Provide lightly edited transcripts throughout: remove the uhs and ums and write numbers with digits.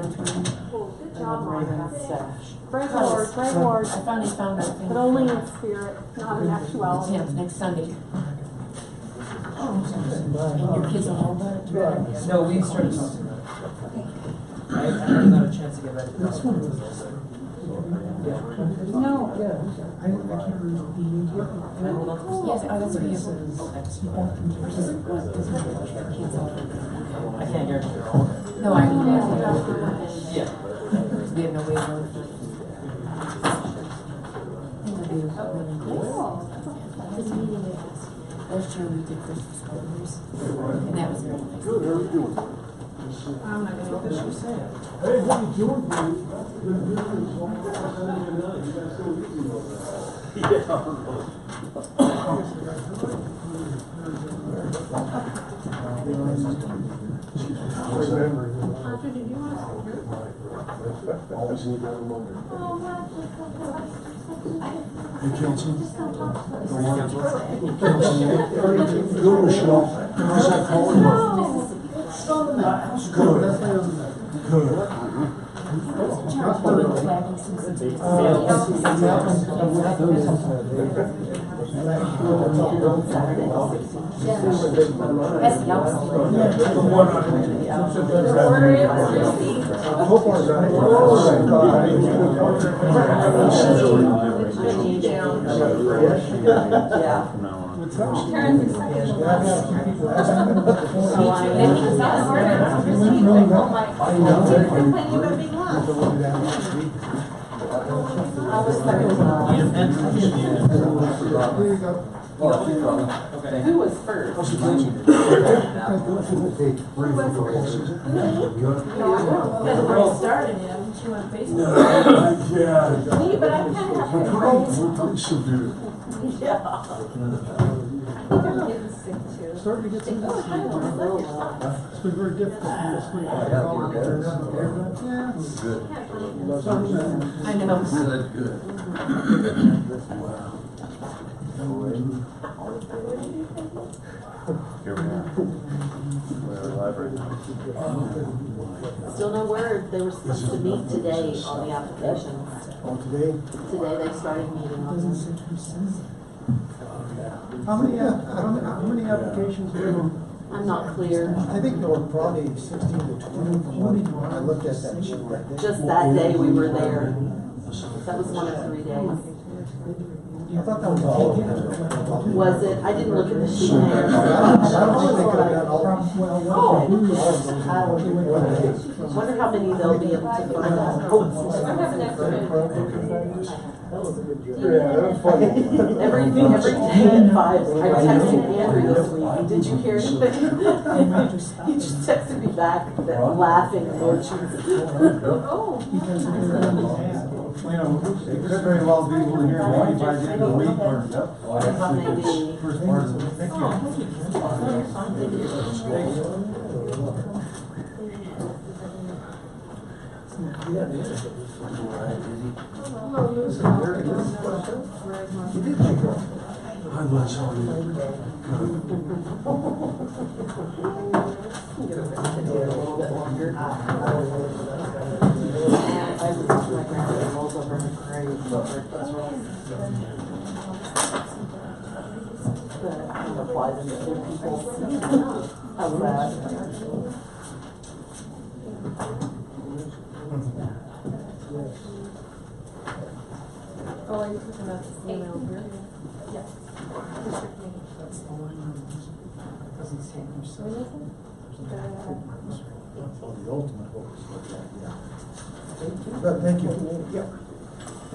Good job, Monica. Greg Ward, Greg Ward. I finally found out. But only in spirit, not in actuality. Yeah, next Sunday. And your kids don't know about it? No, we started talking about it. I haven't had a chance to get ready to talk about it. No. Yes, I was here. I can't guarantee they're all there. No, I mean, Yeah. we have no way of knowing. Last year we did Christmas parties, and that was very nice. Good, how are you doing? I'm not gonna What did she say? Hey, how you doing, man? Audrey, did you want to sit here? Always need that reminder. Hey, Kelson. Go, Michelle. How's that going? Good. Good. Who was first? How's it going? Started him, she went Facebook. Yeah. Me, but I kind of have to Pretty severe. I'm getting sick too. Starting to get some. It's been very difficult for this week. Yeah. Good. I know. Good. Here we are. We're live right now. Still no word. They were supposed to meet today on the applications. Oh, today? Today they started meeting on them. How many applications were there? I'm not clear. I think there were probably 16 to 20 from what I looked at that sheet that day. Just that day we were there. That was 1 of 3 days. I thought that was all of them. Was it? I didn't look at the sheet there. I don't think they could have done all of them. Wonder how many they'll be able to find out. I'm having next week. That was a good job. Yeah, that was funny. Every day at 5, I texted Andrew this week. Did you hear anything? He just texted me back, laughing emojis. Oh. You know, it could very well be we're here in 25 days a week or How many? first part of the Hi, Liz, how are you? Oh, are you talking about this email here? Yes. That's the one. Doesn't say her son. The ultimate But thank you. Yeah.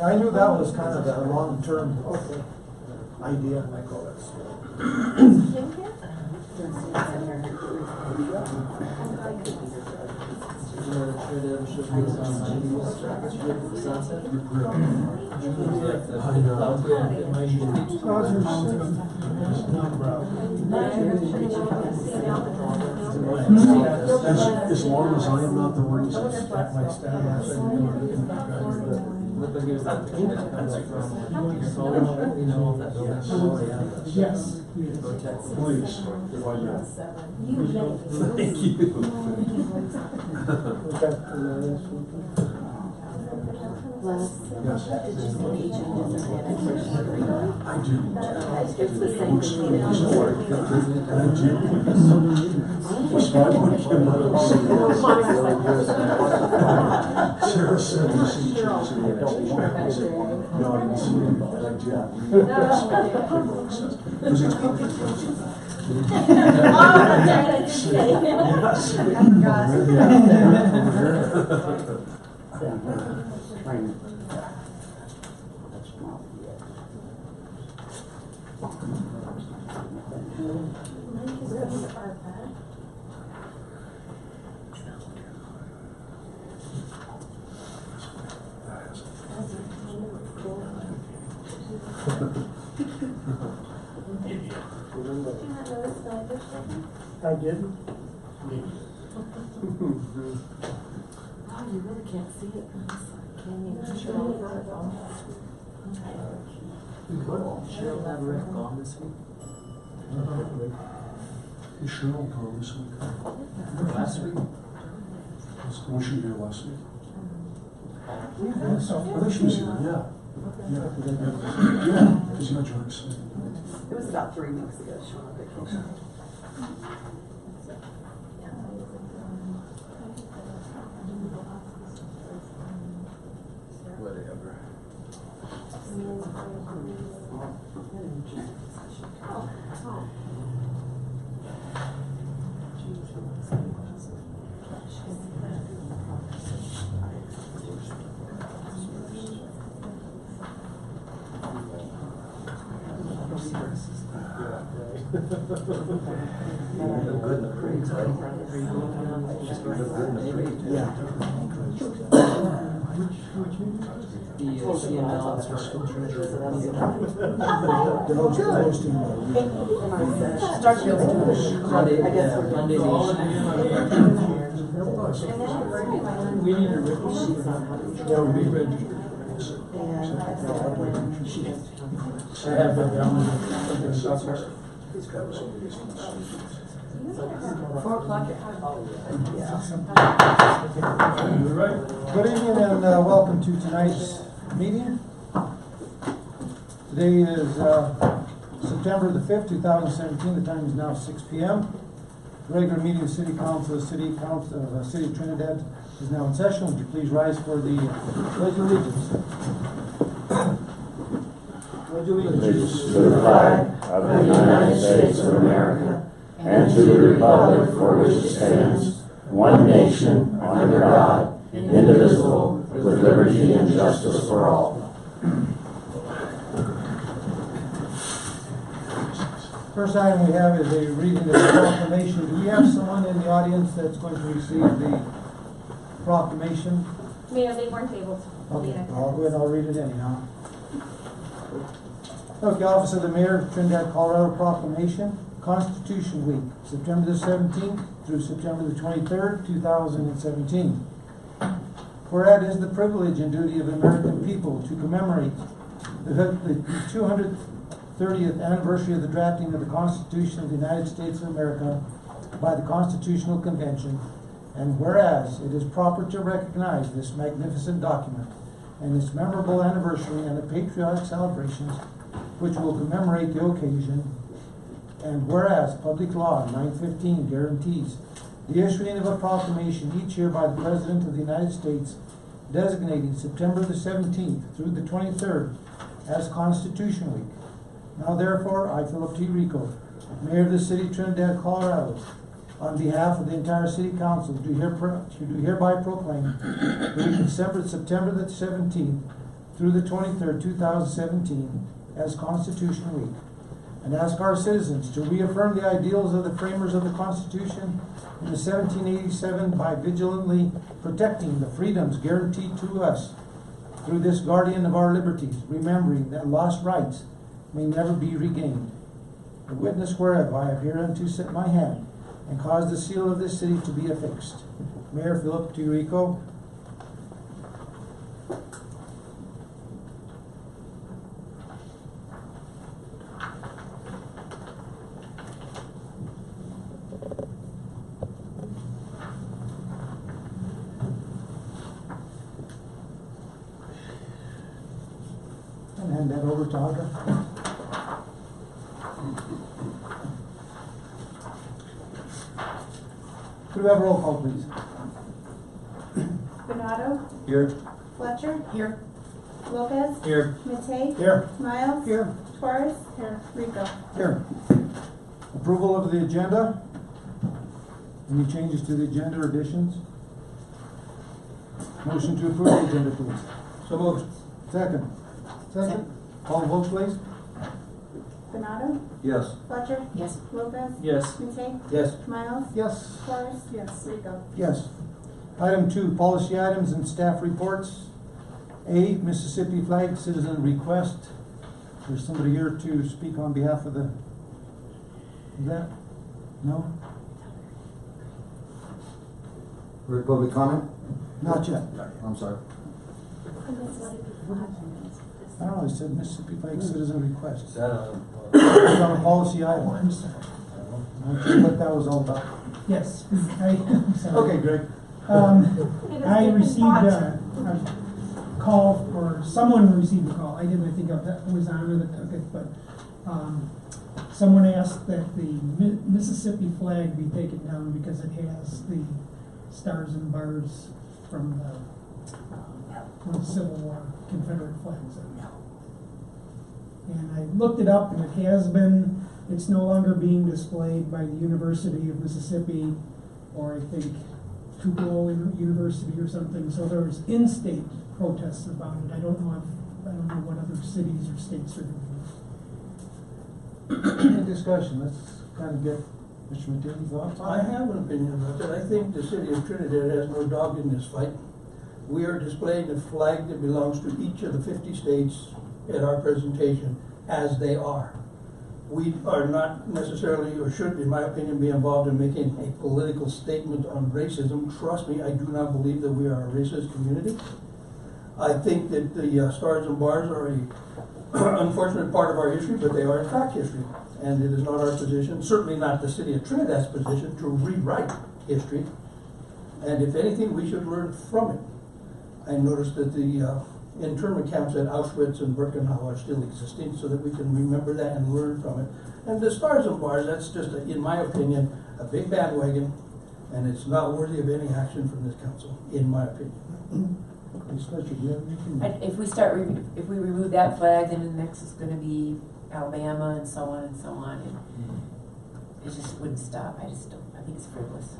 I knew that was kind of a long-term idea. I call it. As long as I am not the reason. looked like he was like, kind of from your soul, you know, that building. Oh, yeah. Yes. Go text. Please, why not? Thank Thank you. Les, Yes. did you say agent is an annexation agreement? I do. It's the same thing we did before. I do. That's why I put Kim on Sarah said you see change in the annexation. No, I didn't see it, but I did. Because it's public. I didn't. Oh, you really can't see it from this side, can you? Cheryl have Rick gone this week? Is Cheryl gone this week? Last week? Was she here last week? I think she was here, yeah. Yeah, because you had joined us. It was about 3 weeks ago, she went on vacation. Whatever. The CML instructional treasure. Start feeling. Monday, I guess we're Monday. We need a written she's on how to. Yeah, we registered. And I said when she has to come. I have been down there. 4 o'clock. Good evening and welcome to tonight's meeting. Today is September the 5th, 2017. The time is now 6 p.m. The regular meeting of City Council of City of Trinidad is now in session. Would you please rise for the Pledge of Allegiance? Pledge of Allegiance To the flag of the United States of America and to the republic for which it stands, one nation, under God, indivisible, with liberty and justice for all. First item we have is a reading of the proclamation. Do we have someone in the audience that's going to receive the proclamation? Mayor, they weren't able to. Okay, I'll go ahead and I'll read it anyhow. Okay, Office of the Mayor, Trinidad, Colorado Proclamation, Constitution Week, September the 17th through September the 23rd, 2017. Whereas it is the privilege and duty of the American people to commemorate the 230th anniversary of the drafting of the Constitution of the United States of America by the Constitutional Convention, and whereas it is proper to recognize this magnificent document and its memorable anniversary and the patriotic celebrations which will commemorate the occasion, and whereas Public Law 915 guarantees the issuing of a proclamation each year by the President of the United States designating September the 17th through the 23rd as Constitution Week. Now therefore, I, Philip T. Rico, Mayor of the City of Trinidad, Colorado, on behalf of the entire City Council, do hereby proclaim the week of September the 17th through the 23rd, 2017 as Constitution Week, and ask our citizens to reaffirm the ideals of the framers of the Constitution in the 1787 by vigilantly protecting the freedoms guaranteed to us through this guardian of our liberties, remembering that lost rights may never be regained. The witness whereof I have hereunto set my hand and caused the seal of this city to be affixed. Mayor Philip T. Rico. hand that over to Audra. Could we have a roll call, please? Bernardo, Here. Fletcher, Here. Lopez, Here. Matei, Here. Miles, Here. Torres, Rico. Here. Approval of the agenda. Any changes to the agenda or additions? Motion to approve the agenda, please. So moved. Second. Second. Call the vote, please. Bernardo, Yes. Fletcher, Yes. Lopez, Yes. Matei, Yes. Miles, Yes. Torres, Rico. Yes. Item 2, policy items and staff reports. A, Mississippi flag citizen request. There's somebody here to speak on behalf of that? No? Public comment? Not yet. I'm sorry. I don't know, it said Mississippi flag citizen request. Is that a? It's on a policy item. I'm not sure what that was all about. Yes, I'm sorry. Okay, Greg. I received a call, or someone received a call, I didn't think of that was Anna that took it, but, someone asked that the Mississippi flag be taken down because it has the stars and bars from the Civil War Confederate flags on it. And I looked it up, and it has been, it's no longer being displayed by the University of Mississippi, or I think Tupelo University or something, so there was in-state protests about it. I don't know what other cities or states are doing. Any discussion, let's kind of get Mr. Mateen's thoughts on I it. have an opinion about that. I think the city of Trinidad has no dog in this fight. We are displaying a flag that belongs to each of the 50 states at our presentation as they are. We are not necessarily, or should, in my opinion, be involved in making a political statement on racism. Trust me, I do not believe that we are a racist community. I think that the stars and bars are a unfortunate part of our history, but they are in fact history. And it is not our position, certainly not the city of Trinidad's position, to rewrite history. And if anything, we should learn from it. I noticed that the internment camps at Auschwitz and Birkenau are still existing, so that we can remember that and learn from it. And the stars and bars, that's just, in my opinion, a big bandwagon, and it's not worthy of any action from this council, in my opinion. Ms. Fletcher, do you have anything? If we remove that flag, then the next is gonna be Alabama and so on and so on, and it just wouldn't stop. I think it's frivolous.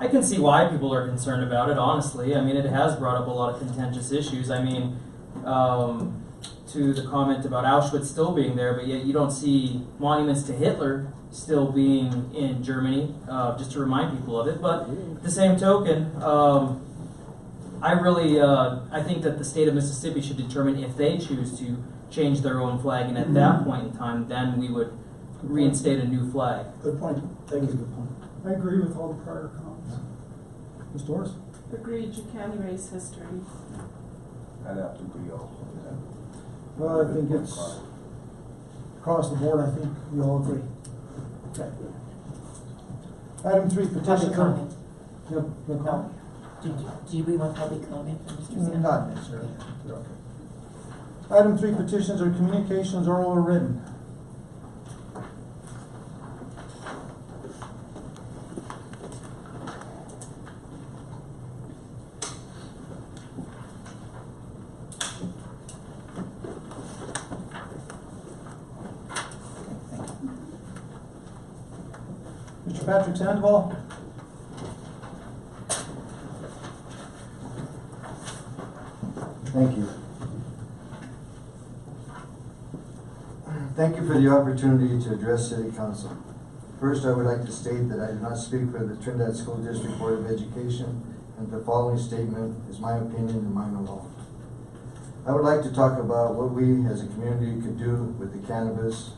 I can see why people are concerned about it, honestly. I mean, it has brought up a lot of contentious issues. I mean, to the comment about Auschwitz still being there, but yet you don't see monuments to Hitler still being in Germany, just to remind people of it. But at the same token, I think that the state of Mississippi should determine if they choose to change their own flag, and at that point in time, then we would reinstate a new flag. Good point. Thank you. Good point. I agree with all the prior comments. Ms. Torres? Agreed, you can't erase history. I'd have to agree also. Well, I think it's across the board, I think we all agree. Okay. Item 3, Public petition. comment. Yep, no comment? Do we want public comment from Mr. Sam? Not necessarily. Item 3, petitions or communications, oral or written. Mr. Patrick Sandoval? Thank you. Thank you for the opportunity to address City Council. First, I would like to state that I do not speak for the Trinidad School District Board of Education, and the following statement is my opinion and mine alone. I would like to talk about what we as a community could do with the cannabis,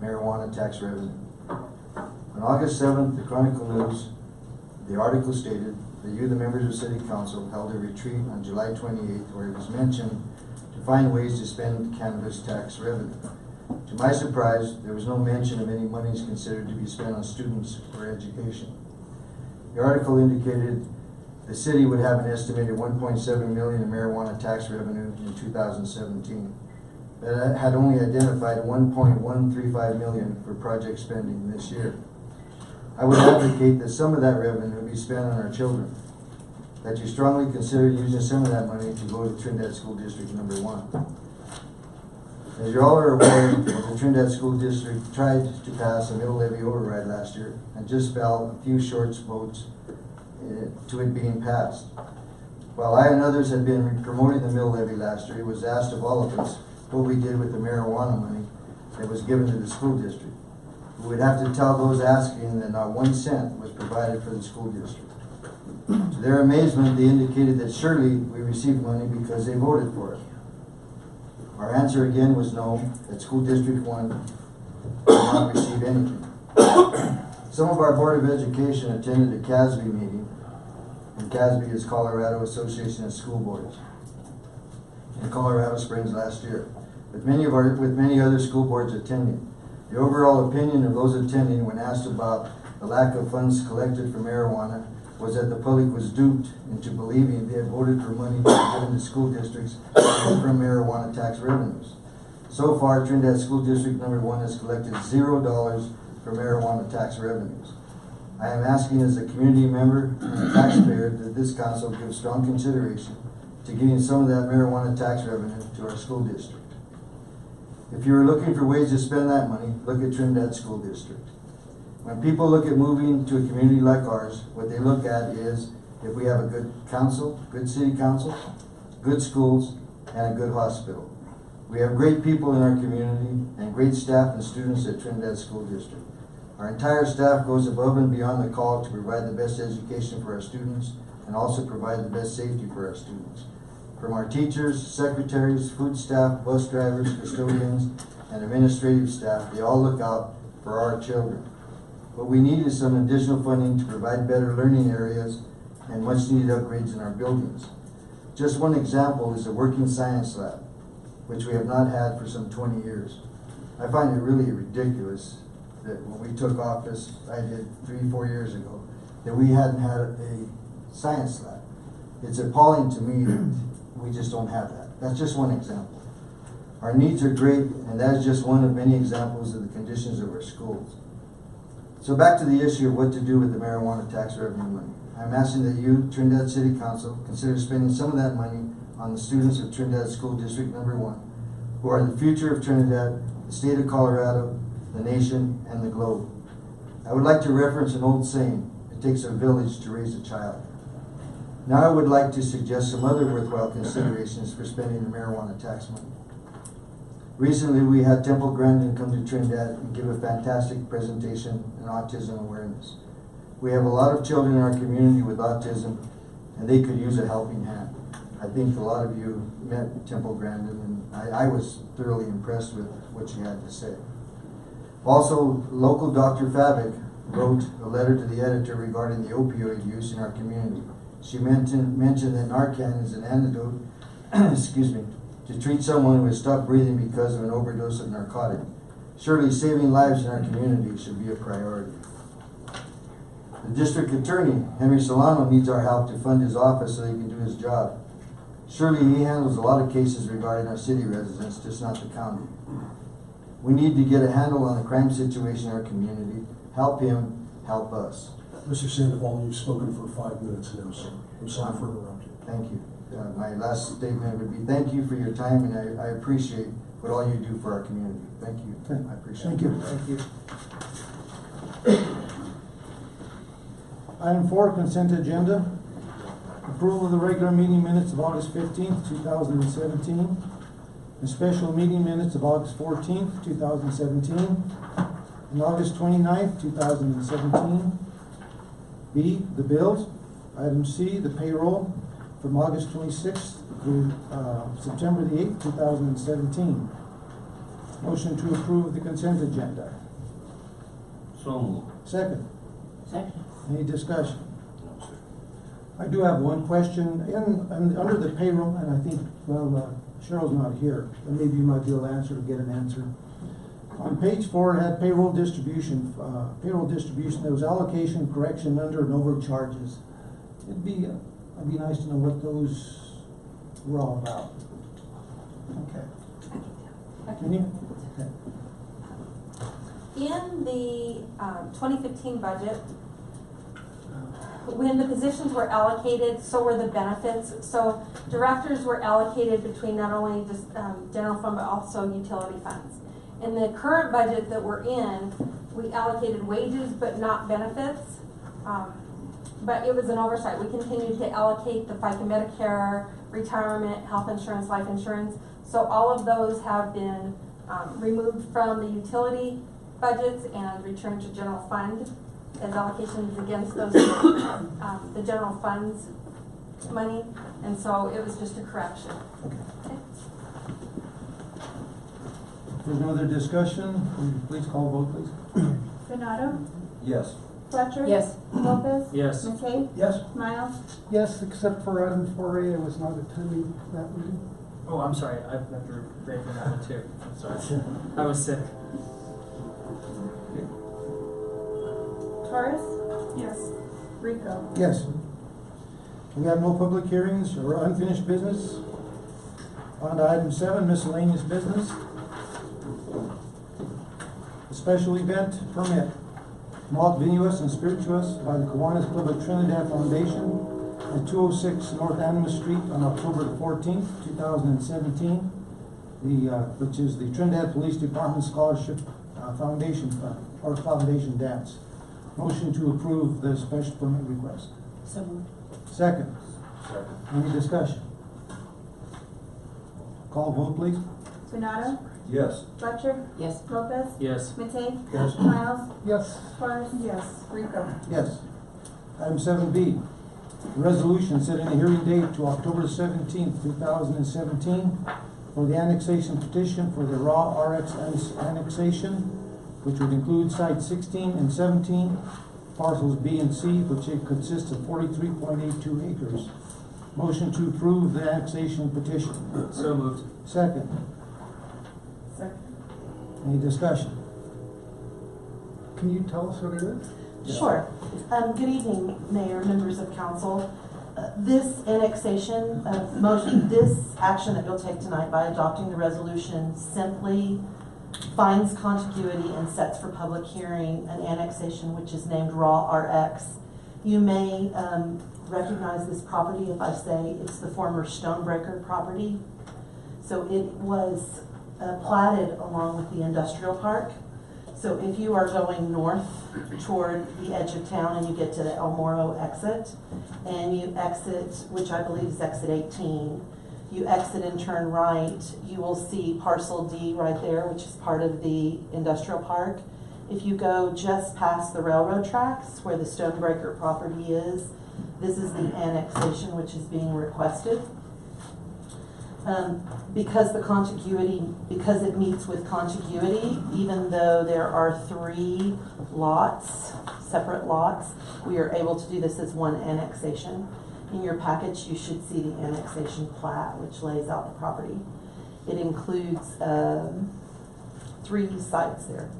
marijuana tax revenue. On August 7th, the Chronicle News, the article stated that you, the members of City Council, held a retreat on July 28th where it was mentioned to find ways to spend cannabis tax revenue. To my surprise, there was no mention of any monies considered to be spent on students or education. The article indicated the city would have an estimated $1.7 million in marijuana tax revenue in 2017. that had only identified 1.135 million for project spending this year. I would advocate that some of that revenue be spent on our children, that you strongly consider using some of that money to go to Trinidad School District number 1. As you all are aware, the Trinidad School District tried to pass a middle levy override last year and just fell a few short votes to it being passed. While I and others had been promoting the mill levy last year, it was asked of all of us what we did with the marijuana money that was given to the school district. We would have to tell those asking that not 1 cent was provided for the school district. To their amazement, they indicated that surely we received money because they voted for it. Our answer again was no, that School District 1 did not receive anything. Some of our Board of Education attended a CASB meeting, and CASB is Colorado Association of School Boards, in Colorado Springs last year, with many other school boards attending. The overall opinion of those attending when asked about the lack of funds collected for marijuana was that the public was duped into believing they had voted for money to be given to school districts from marijuana tax revenues. So far, Trinidad School District number 1 has collected $0 for marijuana tax revenues. I am asking as a community member and a taxpayer that this council give strong consideration to giving some of that marijuana tax revenue to our school district. If you are looking for ways to spend that money, look at Trinidad School District. When people look at moving to a community like ours, what they look at is if we have a good council, good city council, good schools, and a good hospital. We have great people in our community and great staff and students at Trinidad School District. Our entire staff goes above and beyond the call to provide the best education for our students and also provide the best safety for our students. From our teachers, secretaries, food staff, bus drivers, custodians, and administrative staff, they all look out for our children. What we need is some additional funding to provide better learning areas and much needed upgrades in our buildings. Just one example is a working science lab, which we have not had for some 20 years. I find it really ridiculous that when we took office, I did 3-4 years ago, that we hadn't had a science lab. It's appalling to me that we just don't have that. That's just one example. Our needs are great, and that is just one of many examples of the conditions of our schools. So back to the issue of what to do with the marijuana tax revenue money. I'm asking that you, Trinidad City Council, consider spending some of that money on the students of Trinidad School District number 1, who are the future of Trinidad, the state of Colorado, the nation, and the globe. I would like to reference an old saying, it takes a village to raise a child. Now I would like to suggest some other worthwhile considerations for spending the marijuana tax money. Recently, we had Temple Grandin come to Trinidad and give a fantastic presentation on autism awareness. We have a lot of children in our community with autism, and they could use a helping hand. I think a lot of you met Temple Grandin, and I was thoroughly impressed with what she had to say. Also, local Dr. Favik wrote a letter to the editor regarding the opioid use in our community. She mentioned that Narcan is an antidote, excuse me, to treat someone who has stopped breathing because of an overdose of narcotic. Surely saving lives in our community should be a priority. The district attorney, Henry Solano, needs our help to fund his office so he can do his job. Surely he handles a lot of cases regarding our city residents, just not the county. We need to get a handle on the crime situation in our community. Help him, help us. Mr. Sandoval, you've spoken for 5 minutes now, sir. I'm sorry for interrupting. Thank you. My last statement would be thank you for your time, and I appreciate what all you do for our community. Thank you. I appreciate it. Thank you. Item 4, consent agenda. Approval of the regular meeting minutes of August 15th, 2017. The special meeting minutes of August 14th, 2017. And August 29th, 2017. B, the bills. Item C, the payroll from August 26th through September the 8th, 2017. Motion to approve the consent agenda. So moved. Second. Second. Any discussion? I do have one question. Under the payroll, and I think, well, Cheryl's not here, but maybe you might be able to answer or get an answer. On page 4, it had payroll distribution. There was allocation, correction, under and over charges. It'd be nice to know what those were all about. Okay. Jenny? In the 2015 budget, when the positions were allocated, so were the benefits. So directors were allocated between not only just general fund, but also utility funds. In the current budget that we're in, we allocated wages but not benefits. But it was an oversight. We continued to allocate the FICA Medicare, retirement, health insurance, life insurance. So all of those have been removed from the utility budgets and returned to general fund as allocations against those, the general funds money. And so it was just a correction. Okay. If there's no other discussion, will you please call vote, please. Benado, Yes. Fletcher. Yes. Lopez. Yes. McKay, Yes, Miles, Yes, except for item 4A, I was not attending that meeting. Oh, I'm sorry. I have to refrain from that one too. I'm sorry. I was sick. Torres. Yes. Rico. Yes. We have no public hearings or unfinished business. On to item 7, miscellaneous business. A special event permit, malt vinous and spirituous by the Kiwanis Club of Trinidad Foundation at 206 North Animas Street on October the 14th, 2017, which is the Trinidad Police Department Scholarship Foundation Fund, or Foundation Dance. Motion to approve the special permit request. So moved. Second. Second. Any discussion? Call vote, please. Benado, Yes. Fletcher. Yes. Lopez. Yes. McKay, yes, Miles, Yes, Torres. Yes. Rico. Yes. Item 7B, resolution setting a hearing date to October 17th, 2017 for the annexation petition for the raw RX annexation, which would include sites 16 and 17, parcels B and C, which it consists of 43.82 acres. Motion to approve the annexation petition. So moved. Second. Second. Any discussion? can you tell us what it is? Sure. Good evening, Mayor, members of council. This annexation motion, this action that you'll take tonight by adopting the resolution simply finds contiguity and sets for public hearing an annexation which is named Raw RX. You may recognize this property if I say it's the former Stonebreaker property. So it was platted along with the industrial park. So if you are going north toward the edge of town and you get to the El Moro exit, and you exit, which I believe is exit 18, you exit and turn right, you will see parcel D right there, which is part of the industrial park. If you go just past the railroad tracks where the Stonebreaker property is, this is the annexation which is being requested. Because the contiguity, because it meets with contiguity, even though there are 3 lots, separate lots, we are able to do this as one annexation. In your package, you should see the annexation plat, which lays out the property. It includes 3 sites there.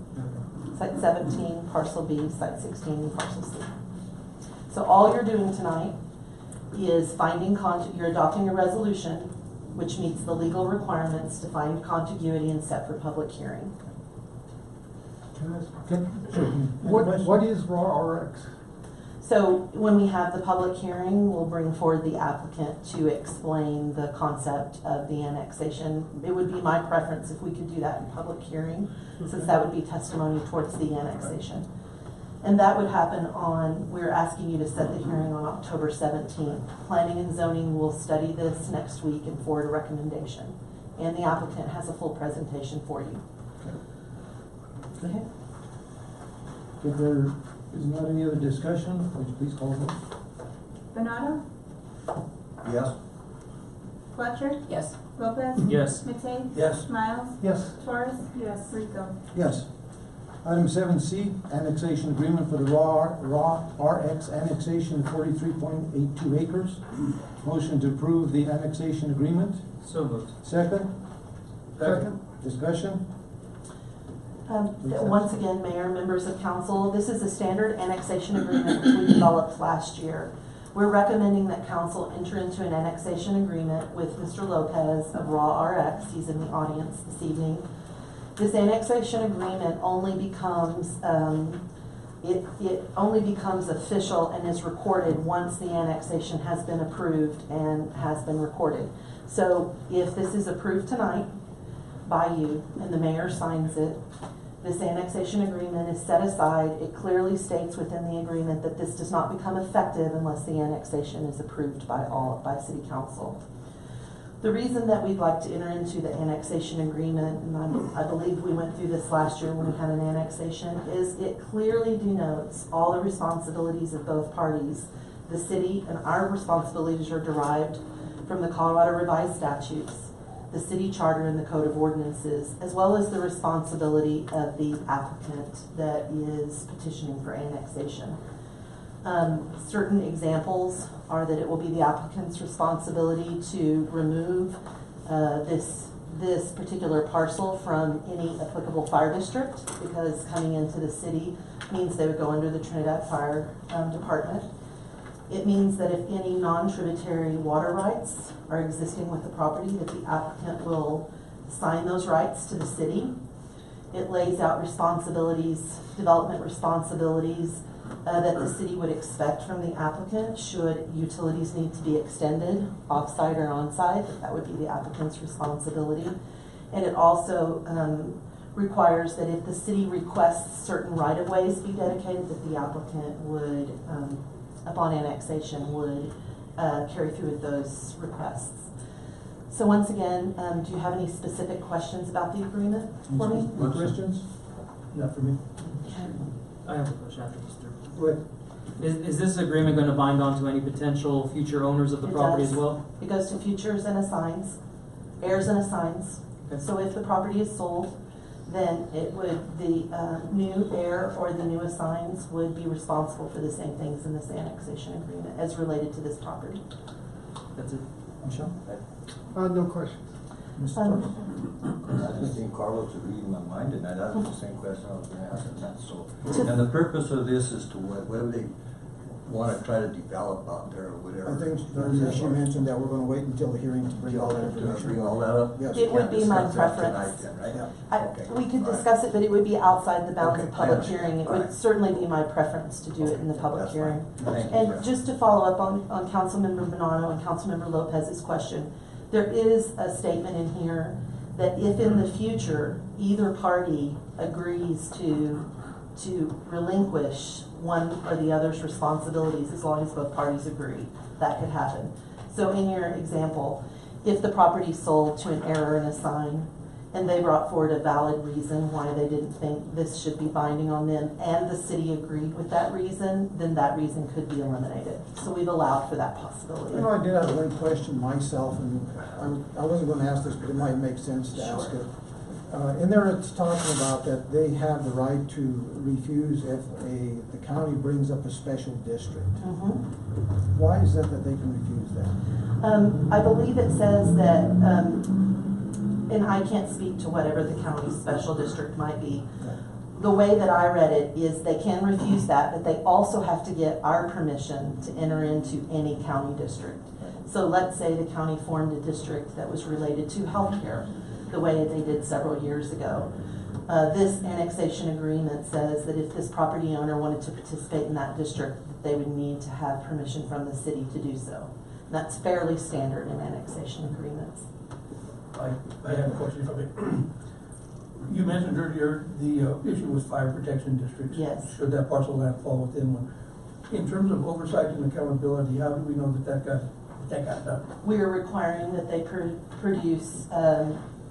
Site 17, parcel B, site 16, and parcel C. So all you're doing tonight is you're adopting a resolution which meets the legal requirements to find contiguity and set for public hearing. Can I ask? Okay, sure. What is raw RX? So when we have the public hearing, we'll bring forward the applicant to explain the concept of the annexation. It would be my preference if we could do that in public hearing, since that would be testimony towards the annexation. And that would happen we're asking you to set the hearing on October 17th. Planning and zoning will study this next week and forward a recommendation. And the applicant has a full presentation for you. Okay. If there is not any other discussion, would you please call the vote? Benado, Yes. Fletcher. Yes. Lopez. Yes. McKay, yes, Miles, Yes, Torres. Yes. Rico. Yes. Item 7C, annexation agreement for the raw RX annexation of 43.82 acres. Motion to approve the annexation agreement. So moved. Second. second, Discussion. Once again, Mayor, members of council, this is a standard annexation agreement which we developed last year. We're recommending that council enter into an annexation agreement with Mr. Lopez of Raw RX. He's in the audience this evening. This annexation agreement only becomes, it only becomes official and is recorded once the annexation has been approved and has been recorded. So if this is approved tonight by you and the mayor signs it, this annexation agreement is set aside. It clearly states within the agreement that this does not become effective unless the annexation is approved by city council. The reason that we'd like to enter into the annexation agreement, and I believe we went through this last year when we had an annexation, is it clearly denotes all the responsibilities of both parties. The city and our responsibilities are derived from the Colorado Revised Statutes, the city charter and the code of ordinances, as well as the responsibility of the applicant that is petitioning for annexation. Certain examples are that it will be the applicant's responsibility to remove this particular parcel from any applicable fire district, because coming into the city means they would go under the Trinidad Fire Department. It means that if any non-tributary water rights are existing with the property, that the applicant will assign those rights to the city. It lays out responsibilities, development responsibilities that the city would expect from the applicant should utilities need to be extended off-site or on-site. That would be the applicant's responsibility. And it also requires that if the city requests certain right-of-ways be dedicated, that the applicant would upon annexation, would carry through with those requests. So once again, do you have any specific questions about the agreement for me? Any questions? Not for me. I have a question after this. Go ahead. Is this agreement going to bind on to any potential future owners of the It property does. as well? It goes to futures and assigns, heirs and assigns. Okay. So if the property is sold, then it would, the new heir or the new assigns would be responsible for the same things in this annexation agreement as related to this property. That's it. Michelle? No questions. Mr. I think Carlos was reading my mind, and that was the same question I was going to ask him. That. So, and the purpose of this is to what do they want to try to develop out there or whatever? I think earlier she mentioned that we're gonna wait until the hearing to bring all that To information. bring all that up? Yes. It would be my Discuss that preference. tonight then, right? Yeah. We could All right. discuss it, but it would be outside the bounds Okay, of public I understand. hearing. It All would right. certainly be my preference to do it in the public That's hearing. fine. Thank you, And Jeff. just to follow up on Councilmember Bonanno and Councilmember Lopez's question, there is a statement in here that if in the future either party agrees to relinquish one or the other's responsibilities, as long as both parties agree, that could happen. So in your example, if the property sold to an heir and assign, and they brought forward a valid reason why they didn't think this should be binding on them, and the city agreed with that reason, then that reason could be eliminated. So we've allowed for that possibility. You know, I did have one question myself, and I wasn't gonna ask this, but it might make sense to ask it. In there it's talking about that they have the right to refuse if the county brings up a special district. Mhm. Why is that they can refuse that? I believe it says that, and I can't speak to whatever the county's special district might be. The way that I read it is they can refuse that, but they also have to get our permission to enter into any county district. So let's say the county formed a district that was related to healthcare, the way they did several years ago. This annexation agreement says that if this property owner wanted to participate in that district, they would need to have permission from the city to do so. And that's fairly standard in annexation agreements. I have a question for you. You mentioned earlier the issue with fire protection districts. Yes. Should that parcel land fall within one? In terms of oversight and accountability, how do we know that got done? We are requiring that they produce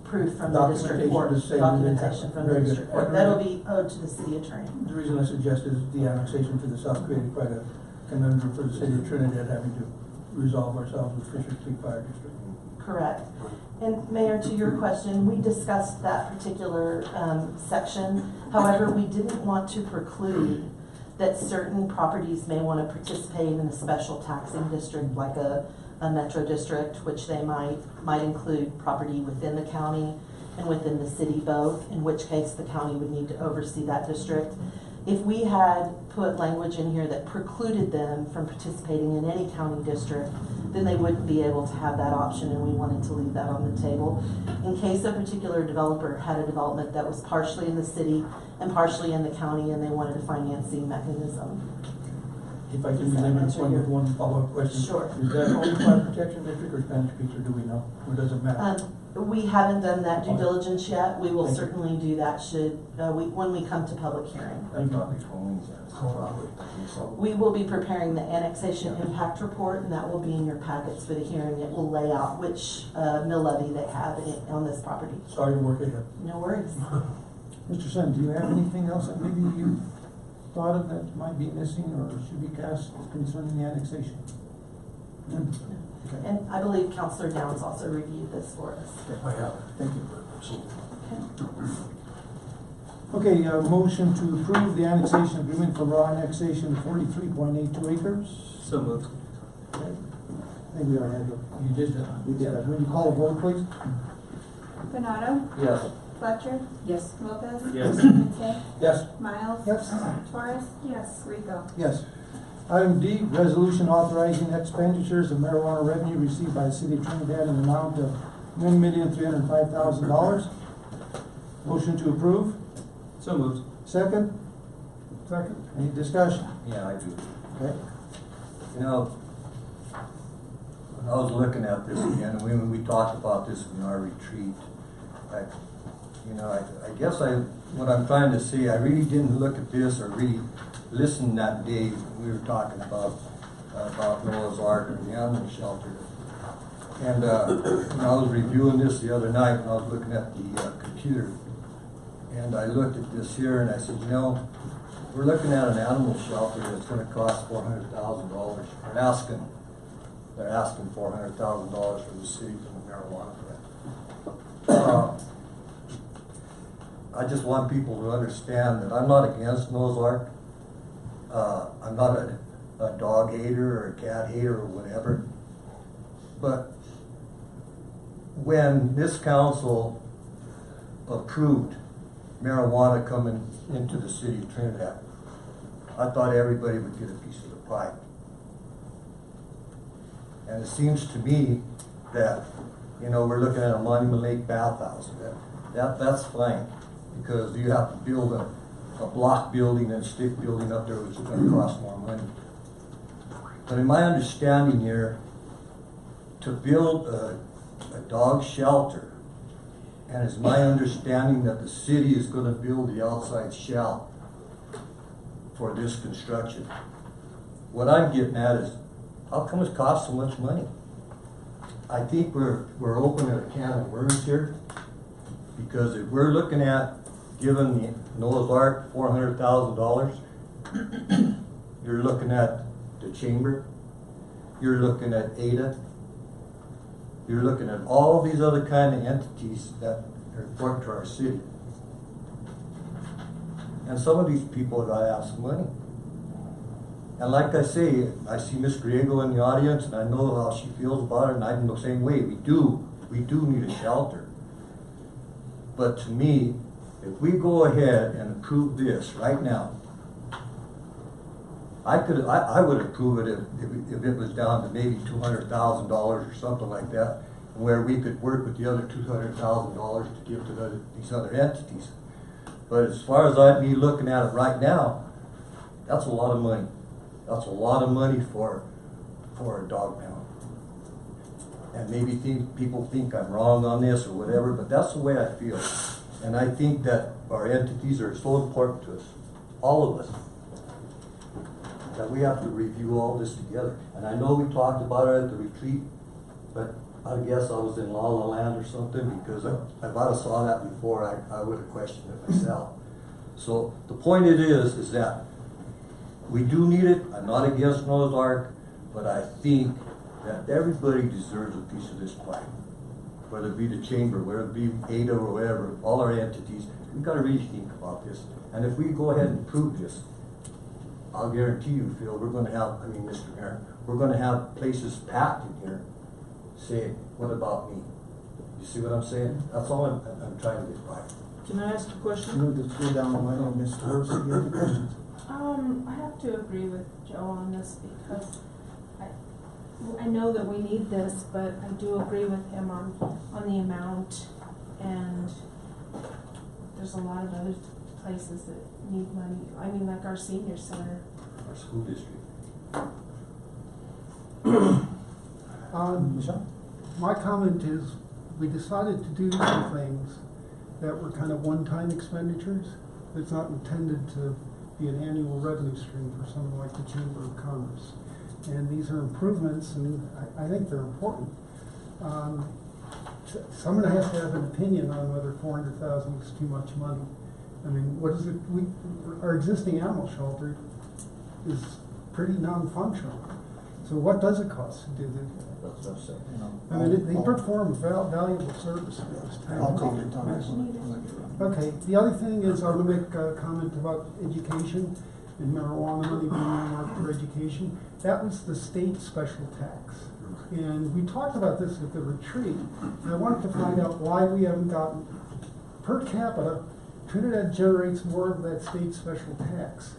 proof from the district Documentation court, to say that they have- documentation from the very good. district court. That'll be owed to the city attorney. The reason I suggest is the annexation to the south created quite a conundrum for the city of Trinidad having to resolve ourselves with Fisher Creek Fire District. Correct. And Mayor, to your question, we discussed that particular section. However, we didn't want to preclude that certain properties may want to participate in a special taxing district like a metro district, which they might include property within the county and within the city both, in which case the county would need to oversee that district. If we had put language in here that precluded them from participating in any county district, then they wouldn't be able to have that option, and we wanted to leave that on the table. In case a particular developer had a development that was partially in the city and partially in the county, and they wanted a financing mechanism. If I can Does that limit answer one your- with one follow-up question. Sure. Is that only fire protection district or Spanish Peaks, or do we know, or does it matter? We haven't done that due Okay. diligence yet. We will Thank you. certainly do that when we come to public hearing. That's probably Colleen's answer, probably. So- We will be preparing the annexation impact report, and that will be in your packets for the hearing. It will lay out which mill levy they have on this property. Sorry to work it up. No worries. Mr. Sun, do you have anything else that maybe you thought of that might be missing or should be cast concerning the annexation? None? Okay. And I believe Counselor Downs also reviewed this for us. I have, thank you. Okay, motion to approve the annexation agreement for raw annexation of 43.82 acres. So moved. Okay. I think we already had the, You did that. we did that. Will you call the vote, please? Benado, Yes. Fletcher, Yes. Lopez. Yes. Matei, Yes. Miles. Yes. Torres. Yes. Rico. Yes. Item D, resolution authorizing expenditures of marijuana revenue received by the city of Trinidad in the amount of $1,305,000. Motion to approve. So moved. Second? Second. Any discussion? Yeah, I do. Okay. You know, when I was looking at this again, and when we talked about this in our retreat, I guess what I'm trying to say, I really didn't look at this or really listen that day when we were talking about Noah's Ark and the animal shelter. And when I was reviewing this the other night, when I was looking at the computer, and I looked at this here and I said, we're looking at an animal shelter that's gonna cost $400,000. They're asking $400,000 for the city for the marijuana grant. I just want people to understand that I'm not against Noah's Ark. I'm not a dog hater or a cat hater or whatever. But when this council approved marijuana coming into the city of Trinidad, I thought everybody would get a piece of the pie. And it seems to me that, we're looking at a Monument Lake bathhouse. That's fine, because you have to build a block building and a stick building up there, which is gonna cost more money. But in my understanding here, to build a dog shelter, and it's my understanding that the city is gonna build the outside shell for this construction. What I'm getting at is, how come it's cost so much money? I think we're opening a can of worms here, because if we're looking at giving the Noah's Ark $400,000, you're looking at the chamber, you're looking at Ada, you're looking at all these other kind of entities that are important to our city. And some of these people gotta have some money. And like I say, I see Miss Griego in the audience, and I know how she feels about it, and I'm the same way. We do need a shelter. But to me, if we go ahead and approve this right now, I would approve it if it was down to maybe $200,000 or something like that, where we could work with the other $200,000 to give to these other entities. But as far as me looking at it right now, that's a lot of money. That's a lot of money for a dog pound. And maybe people think I'm wrong on this or whatever, but that's the way I feel. And I think that our entities are so important to us, all of us, that we have to review all this together. And I know we talked about it at the retreat, but I guess I was in La La Land or something, because if I'd have saw that before, I would have questioned it myself. So the point is that we do need it. I'm not against Noah's Ark, but I think that everybody deserves a piece of this pie. Whether it be the chamber, whether it be Ada or whatever, all our entities, we've got to really think about this. And if we go ahead and prove this, I'll guarantee you, Phil, we're going to have, Mr. Mayor, we're going to have places packed in here saying, what about me? You see what I'm saying? That's all I'm trying to get by. Can I ask a question? Move to go down the line on Ms. Dorsey, you have any questions? I have to agree with Joe on this because I know that we need this, but I do agree with him on the amount, and there's a lot of other places that need money. I mean, like our senior center. Our school district. Michelle? My comment is, we decided to do some things that were kind of one-time expenditures. It's not intended to be an annual revenue stream for someone like the Chamber of Commerce. And these are improvements, and I think they're important. Someone has to have an opinion on whether 400,000 is too much money. I mean, what is it? Our existing animal shelter is pretty non-functional. So what does it cost to do this? That's what I'm saying. I mean, they perform valuable service for this town. I'll comment on this. Okay, the other thing is, I want to make a comment about education and marijuana money being earmarked for education. That was the state special tax. And we talked about this at the retreat, and I wanted to find out why we haven't gotten, per capita, Trinidad generates more of that state special tax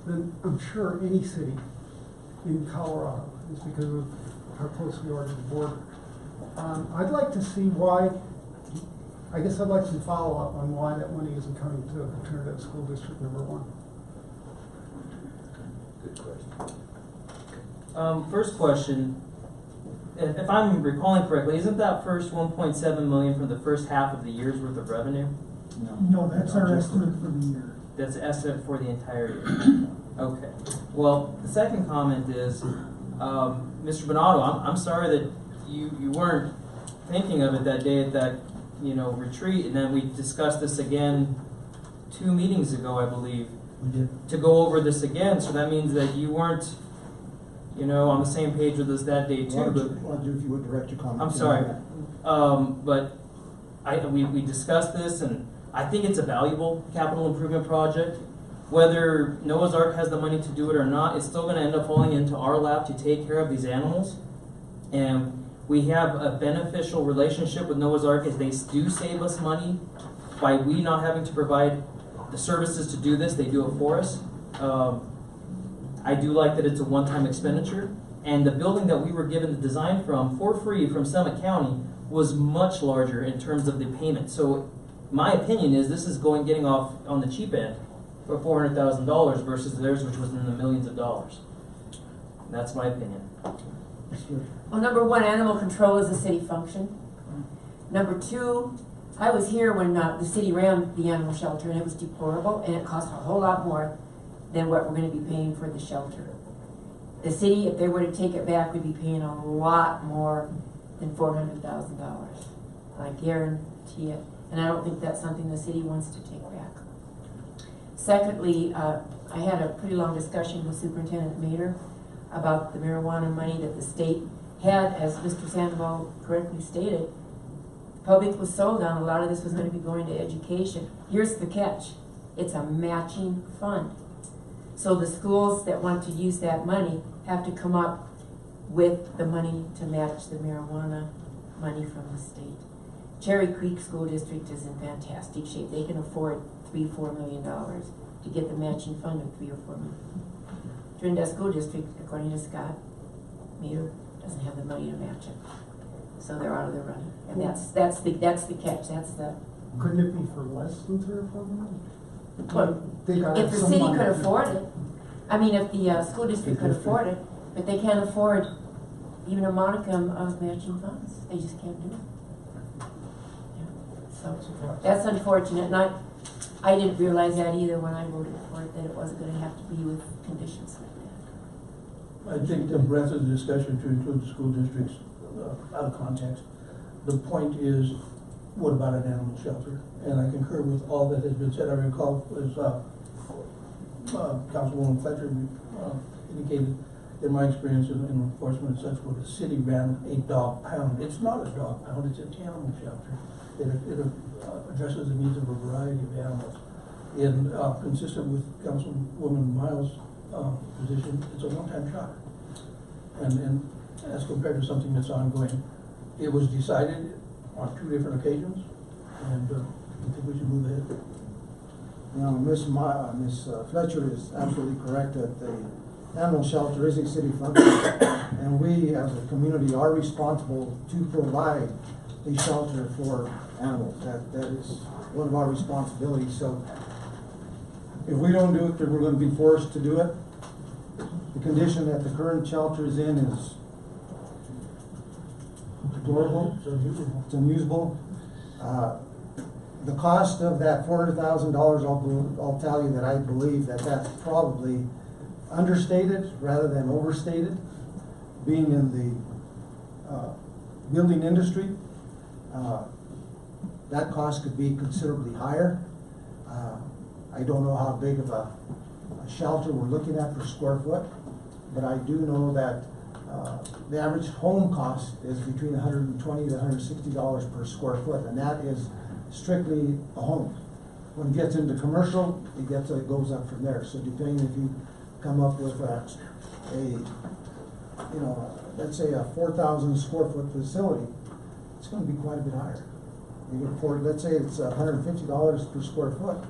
than I'm sure any city in Colorado. It's because of how close we are to the border. I'd like to see why, I guess I'd like some follow-up on why that money isn't coming to Trinidad School District number 1. Good question. First question, if I'm recalling correctly, isn't that first 1.7 million for the first half of the year's worth of revenue? No, that's our estimate for the year. That's the estimate for the entire year. Okay. Well, the second comment is, Mr. Bonato, I'm sorry that you weren't thinking of it that day at that retreat, and then we discussed this again 2 meetings ago, I believe, to go over this again. So that means that you weren't, on the same page with us that day too. If you would direct your comment. I'm sorry, but we discussed this, and I think it's a valuable capital improvement project. Whether Noah's Ark has the money to do it or not, it's still going to end up falling into our lap to take care of these animals. And we have a beneficial relationship with Noah's Ark, as they do save us money by we not having to provide the services to do this. They do it for us. I do like that it's a one-time expenditure. And the building that we were given the design from for free from Summit County was much larger in terms of the payment. So my opinion is this is getting off on the cheap end for $400,000 versus theirs, which was in the millions of dollars. That's my opinion. Well, number 1, animal control is a city function. Number 2, I was here when the city ran the animal shelter, and it was deplorable, and it cost a whole lot more than what we're going to be paying for the shelter. The city, if they were to take it back, would be paying a lot more than $400,000. I guarantee it. And I don't think that's something the city wants to take back. Secondly, I had a pretty long discussion with Superintendent Mader about the marijuana money that the state had, as Mr. Sandoval correctly stated. The public was sold on a lot of this was going to be going to education. Here's the catch. It's a matching fund. So the schools that want to use that money have to come up with the money to match the marijuana money from the state. Cherry Creek School District is in fantastic shape. They can afford $3-4 million to get the matching fund of $3 or $4 million. Trinidad School District, according to Scott Meter, doesn't have the money to match it, so they're out of the running. And that's the catch. That's the. Couldn't it be for less than 3 or 4 million? Well, if the city could afford it, I mean, if the school district could afford it, but they can't afford even a modicum of matching funds. They just can't do it. So that's unfortunate, and I didn't realize that either when I voted for it, that it wasn't going to have to be with conditions like that. I think the breadth of the discussion to include the school districts out of context. The point is, what about an animal shelter? And I concur with all that has been said. I recall, as Councilwoman Fletcher indicated, in my experience in enforcement and such, where the city ran a dog pound. It's not a dog pound, it's an animal shelter. It addresses the needs of a variety of animals. And consistent with Councilwoman Miles' position, it's a one-time shot. And as compared to something that's ongoing, it was decided on 2 different occasions, and I think we should move ahead. You know, Miss Fletcher is absolutely correct that the animal shelter is a city function, and we as a community are responsible to provide a shelter for animals. That is one of our responsibilities. So if we don't do it, then we're going to be forced to do it. The condition that the current shelter is in is deplorable. It's unusable. The cost of that $400,000, I'll tell you that I believe that that's probably understated rather than overstated. Being in the building industry, that cost could be considerably higher. I don't know how big of a shelter we're looking at per square foot, but I do know that the average home cost is between $120 to $160 per square foot, and that is strictly a home. When it gets into commercial, it goes up from there. So depending if you come up with let's say a 4,000 square foot facility, it's going to be quite a bit higher. You can afford, let's say it's $150 per square foot,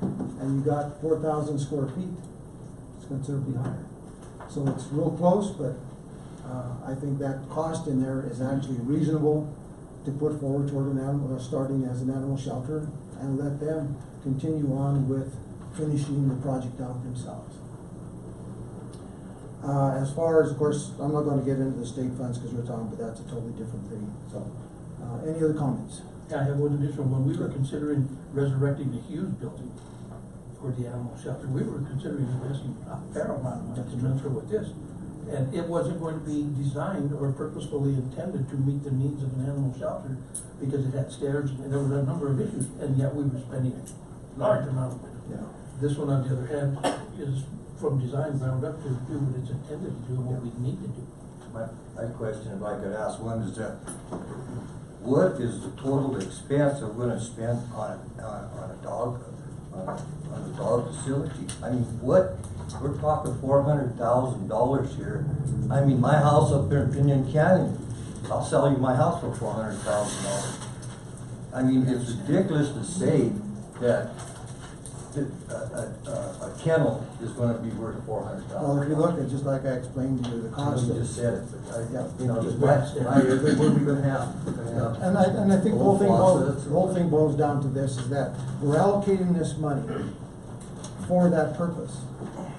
and you got 4,000 square feet, it's considerably higher. So it's real close, but I think that cost in there is actually reasonable to put forward toward an animal, starting as an animal shelter, and let them continue on with finishing the project out themselves. As far as, of course, I'm not going to get into the state funds because we're talking, but that's a totally different thing. So, any other comments? I have one additional one. We were considering resurrecting the Hughes building for the animal shelter. We were considering investing a fair amount of money to transfer with this. And it wasn't going to be designed or purposefully intended to meet the needs of an animal shelter because it had stairs and there were a number of issues, and yet we were spending a large amount of it. Yeah. This one, on the other hand, is from design ground up to do what it's intended to do and what we need to do. My question, if I could ask one, is that what is the total expense that we're gonna spend on a dog facility? I mean, what, we're talking $400,000 here. I mean, my house up there in Pinion Canyon, I'll sell you my house for $400,000. I mean, it's ridiculous to say that a kennel is gonna be worth $400,000. Well, if you look at, just like I explained to you, the cost You of. just said it, but Yeah. you know, just what are we gonna have? And I think the whole thing boils down to this, is that we're allocating this money for that purpose.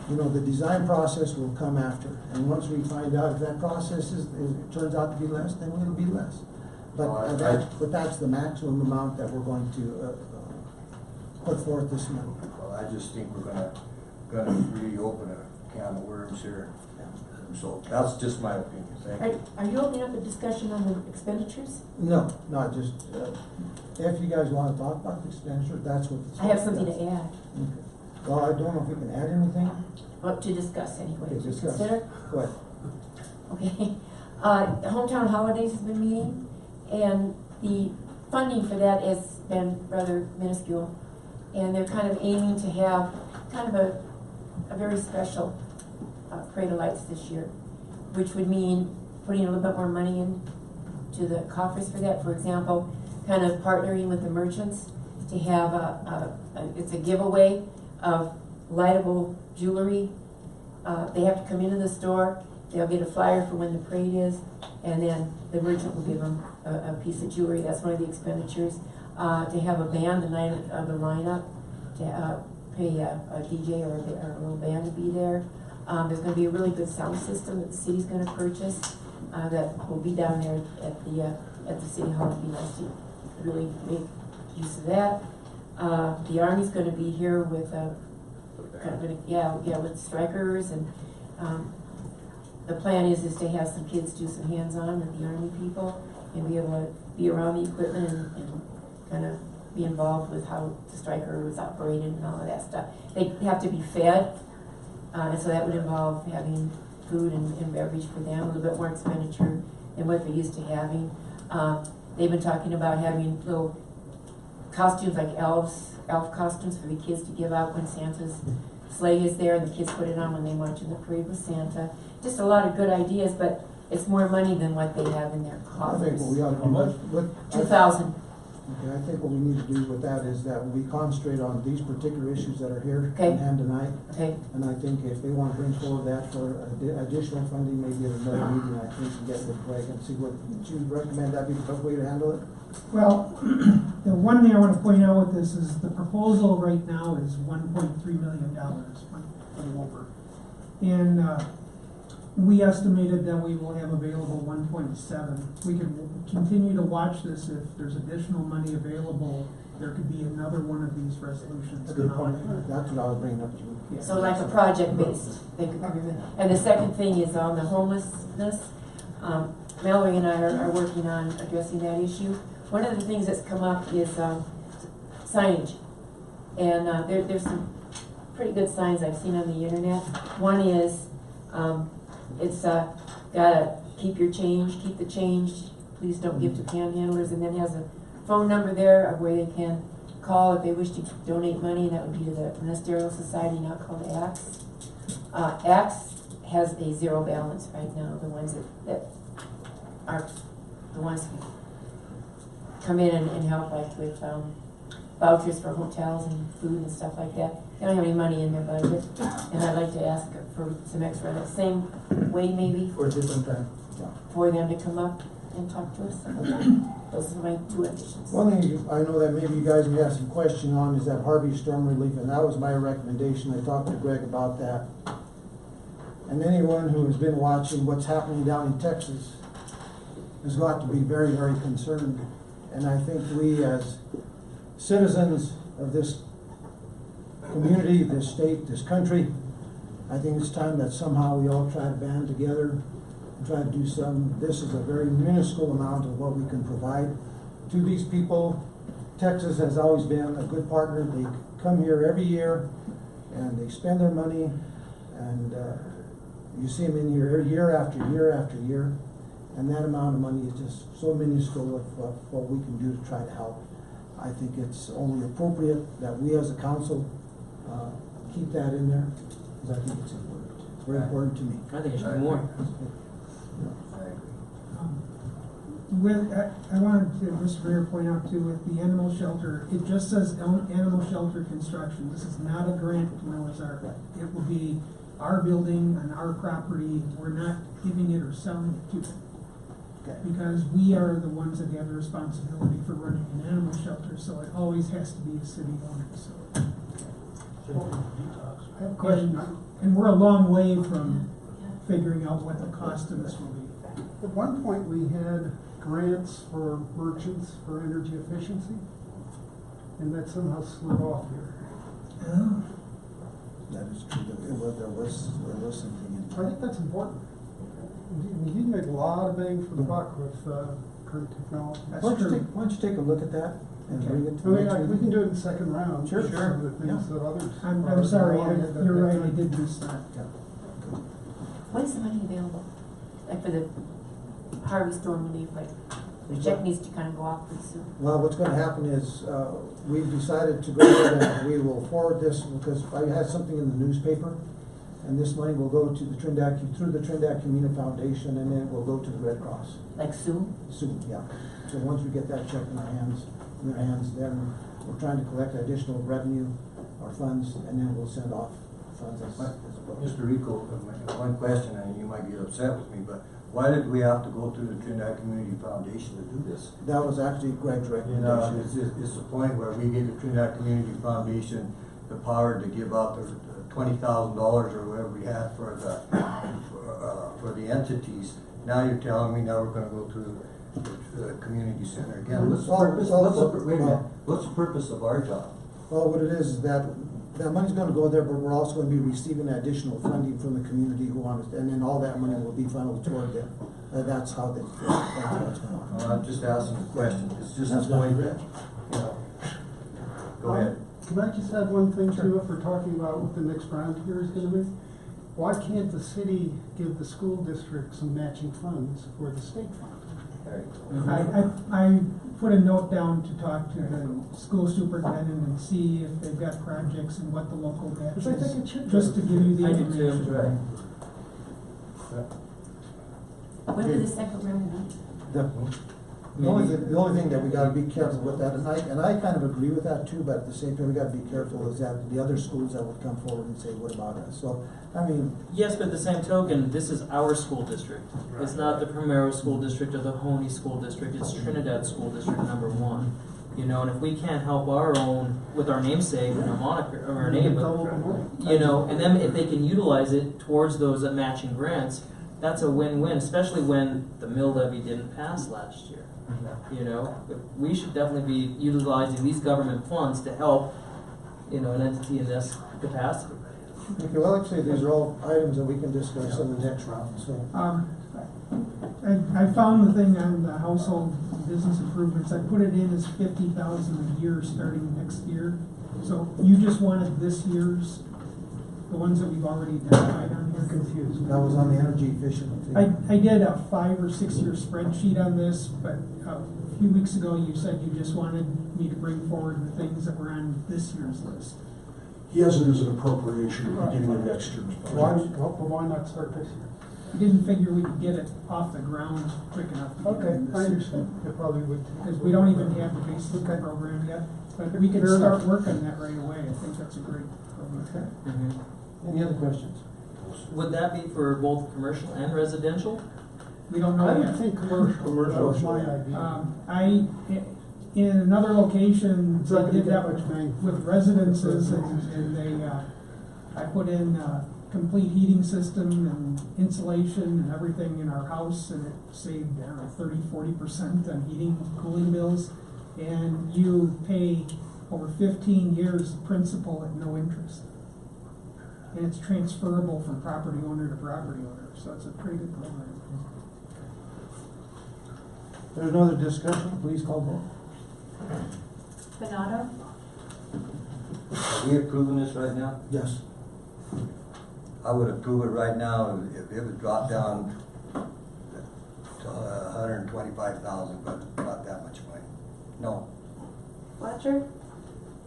You know, the design process will come after, and once we find out if that process it turns out to be less, then it'll be less. But that's the maximum amount that we're going to put forth this money. Well, I just think we're gonna really open a can of worms here. So that's just my opinion. Thank you. Are you opening up a discussion on the expenditures? No, not just, if you guys want to talk about the expenditure, that's what. I have something to add. Okay. Well, I don't know if we can add anything. Well, to discuss anyway. Okay, discuss. Consider? Go ahead. Okay. The Hometown Holidays has been meeting, and the funding for that has been rather minuscule. And they're kind of aiming to have kind of a very special parade of lights this year, which would mean putting a little bit more money into the coffers for that. For example, kind of partnering with the merchants to have it's a giveaway of lightable jewelry. They have to come into the store, they'll get a flyer for when the parade is, and then the merchant will give them a piece of jewelry. That's one of the expenditures. To have a band the night of the lineup, to pay a DJ or a little band to be there. There's going to be a really good sound system that the city's going to purchase that will be down there at the city hall. It'd be nice to really make use of that. The Army's going to be here with with strikers, and the plan is to have some kids do some hands-on with the Army people and be able to be around the equipment and kind of be involved with how the striker was operated and all of that stuff. They have to be fed, and so that would involve having food and beverage for them, a little bit more expenditure than what they're used to having. They've been talking about having little costumes like elf costumes for the kids to give out when Santa's sleigh is there, and the kids put it on when they march in the parade with Santa. Just a lot of good ideas, but It's more money than what they have in their I think what we coffers. ought to How do, much? what, 2,000, okay, I think what we need to do with that is that we concentrate on these particular issues that are here Okay. in hand tonight. okay, And I think if they want to bring forward that for additional funding, maybe at another meeting, I think we can get with Greg and see what, would you recommend that be the best way to handle it? Well, the one thing I wanna point out with this is the proposal right now is $1.3 million, went over. And, we estimated that we will have available 1.7. We can continue to watch this. If there's additional money available, there could be another one of these resolutions. That's a good come out. point. That's what I was bringing up to you. Yeah. so like a project-based, they could come in. And the second thing is on the homelessness. Mallory and I are working on addressing that issue. One of the things that's come up is signage. And there's some pretty good signs I've seen on the internet. One is, it's gotta keep your change, keep the change, please don't give to panhandlers, and then has a phone number there of where they can call if they wish to donate money, and that would be to the Ministerial Society, not called ACTS. ACTS has a zero balance right now, the ones that are the ones who come in and help, like with vouchers for hotels and food and stuff like that. They don't have any money in their budget, and I'd like to ask for some extra, that same way maybe, For a different time. for them to come up and talk to us. Those are my two additions. One thing I know that maybe you guys may have some question on is that Harvey storm relief, and that was my recommendation. I talked to Greg about that. And anyone who has been watching what's happening down in Texas has got to be very, very concerned. And I think we as citizens of this community, this state, this country, I think it's time that somehow we all try to band together and try to do some. This is a very minuscule amount of what we can provide to these people. Texas has always been a good partner. They come here every year and they spend their money, and you see them in here year after year after year. And that amount of money is just so minuscule of what we can do to try to help. I think it's only appropriate that we as a council keep that in there, because I think it's important. It's very important to me. I think it should be more. I wanted to, Mr. Mayor, point out too, with the animal shelter, it just says animal shelter construction. This is not a grant to Noah's Ark. It will be our building on our property. We're not giving it or selling it to them. Okay. Because we are the ones that have the responsibility for running an animal shelter, so it always has to be a city owned facility. I have a question. And we're a long way from figuring out what the cost of this will be. At one point, we had grants for merchants for energy efficiency, and that somehow slid off here. Oh. That is true. There was something in I think that's important. You can make a lot of bang for the buck with current technology. Why don't you take a look at that and bring it to the next We meeting? can do it in the second round. Sure, with sure. some of the things that others. I'm sorry, you're right, I did miss that. When's the money available? Like for the Harvey storm relief, like the check needs to kind of go off pretty soon. Well, what's gonna happen is, we've decided to go ahead and we will forward this, because I had something in the newspaper, and this money will go to the Trinidad, through the Trinidad Community Foundation, and then it will go to the Red Cross. Like soon? Soon, yeah. So once we get that check in their hands, then we're trying to collect additional revenue or funds, and then we'll send off funds as well. Mr. Rico, one question, and you might get upset with me, but why did we have to go through the Trinidad Community Foundation to do this? That was actually Greg's You know, recommendation. it's the point where we gave the Trinidad Community Foundation the power to give out the $20,000 or whatever we had for the entities. Now you're telling me now we're gonna go to the community center again. What's the purpose of our job? Well, what it is that money's gonna go there, but we're also gonna be receiving additional funding from the community who want it, and then all that money will be funneled toward them. That's how it's going on. Well, I'm just asking a question. It's just That's the point right. that, you know. Go ahead. Can I just add one thing too, if we're talking about what the next round here is gonna be? Why can't the city give the school district some matching funds for the state fund? I put a note down to talk to the school superintendent and see if they've got projects and what the local match Because I think it is, should just to give you the I do too. information. When did the second round meet? The only thing that we gotta be careful with that, and I kind of agree with that too, but at the same time, we gotta be careful is that the other schools that would come forward and say, what about us? So, I mean, Yes, but at the same token, this is our school district. It's not the Primero School District or the Honey School District, it's Trinidad School District #1. You know, and if we can't help our own with our namesake and our moniker, or our name, you know, and then if they can utilize it towards those matching grants, that's a win-win, especially when the mill levy didn't pass last year. You know, we should definitely be utilizing these government funds to help, you know, an entity in this capacity. okay, well, like I say, these are all items that we can discuss in the next round, so. I found the thing on the household business improvements, I put it in as 50,000 a year starting next year. So you just wanted this year's, the ones that we've already identified on here? Confused. That was on the energy efficiency. I did a 5 or 6 year spreadsheet on this, but a few weeks ago you said you just wanted me to bring forward the things that were on this year's list. He has it as an appropriation at the beginning of next year's budget. Why not start this year? I didn't figure we could get it off the ground quick enough to get Okay, it this I year. understand. It probably would. Because we don't even have the basic program yet, but we can Fair start enough. working that right away. I think that's a great program. Any other questions? Would that be for both commercial and residential? We don't know I would yet. think commercial, that was my idea. In another location, It's not they gonna did get that much bang. with residences and they, I put in a complete heating system and insulation and everything in our house and it saved, I don't know, 30–40% on heating, cooling bills. And you pay over 15 years of principal at no interest. And it's transferable from property owner to property owner, so it's a pretty good program. There's no other discussion, please call vote. Benado, Are we approving this right now? Yes. I would approve it right now if it would drop down to 125,000, but not that much money. No. Fletcher,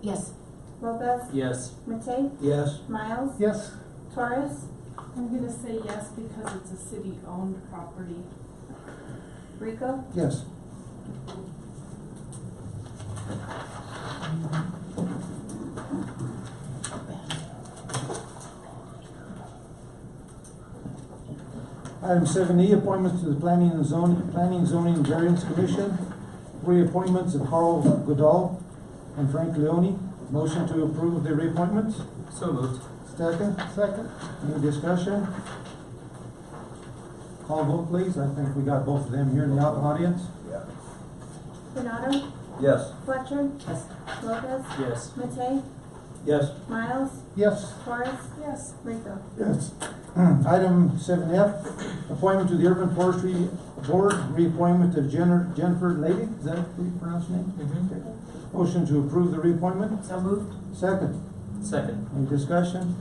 Yes. Lopez, Yes. Matei, Yes. Miles, Yes, Torres, I'm gonna say yes because it's a city-owned property. Rico, Yes. Item 7E, appointments to the Planning and Zoning and Variance Commission. Reappointments of Carl Goodall and Frank Leone. Motion to approve the reappointments. So moved. Second. Any discussion? Call vote, please. I think we got both of them here in the audience. Yeah. Benado, Yes. Fletcher, Yes. Lopez, Yes. Matei, Yes. Miles, yes, Torres, Yes. Rico. Yes. Item 7F, appointment to the Urban Forestry Board, reappointment of Jennifer Lady, is that how you pronounce her name? Mm-hmm. Motion to approve the reappointment. So moved? Second. Second. Any discussion?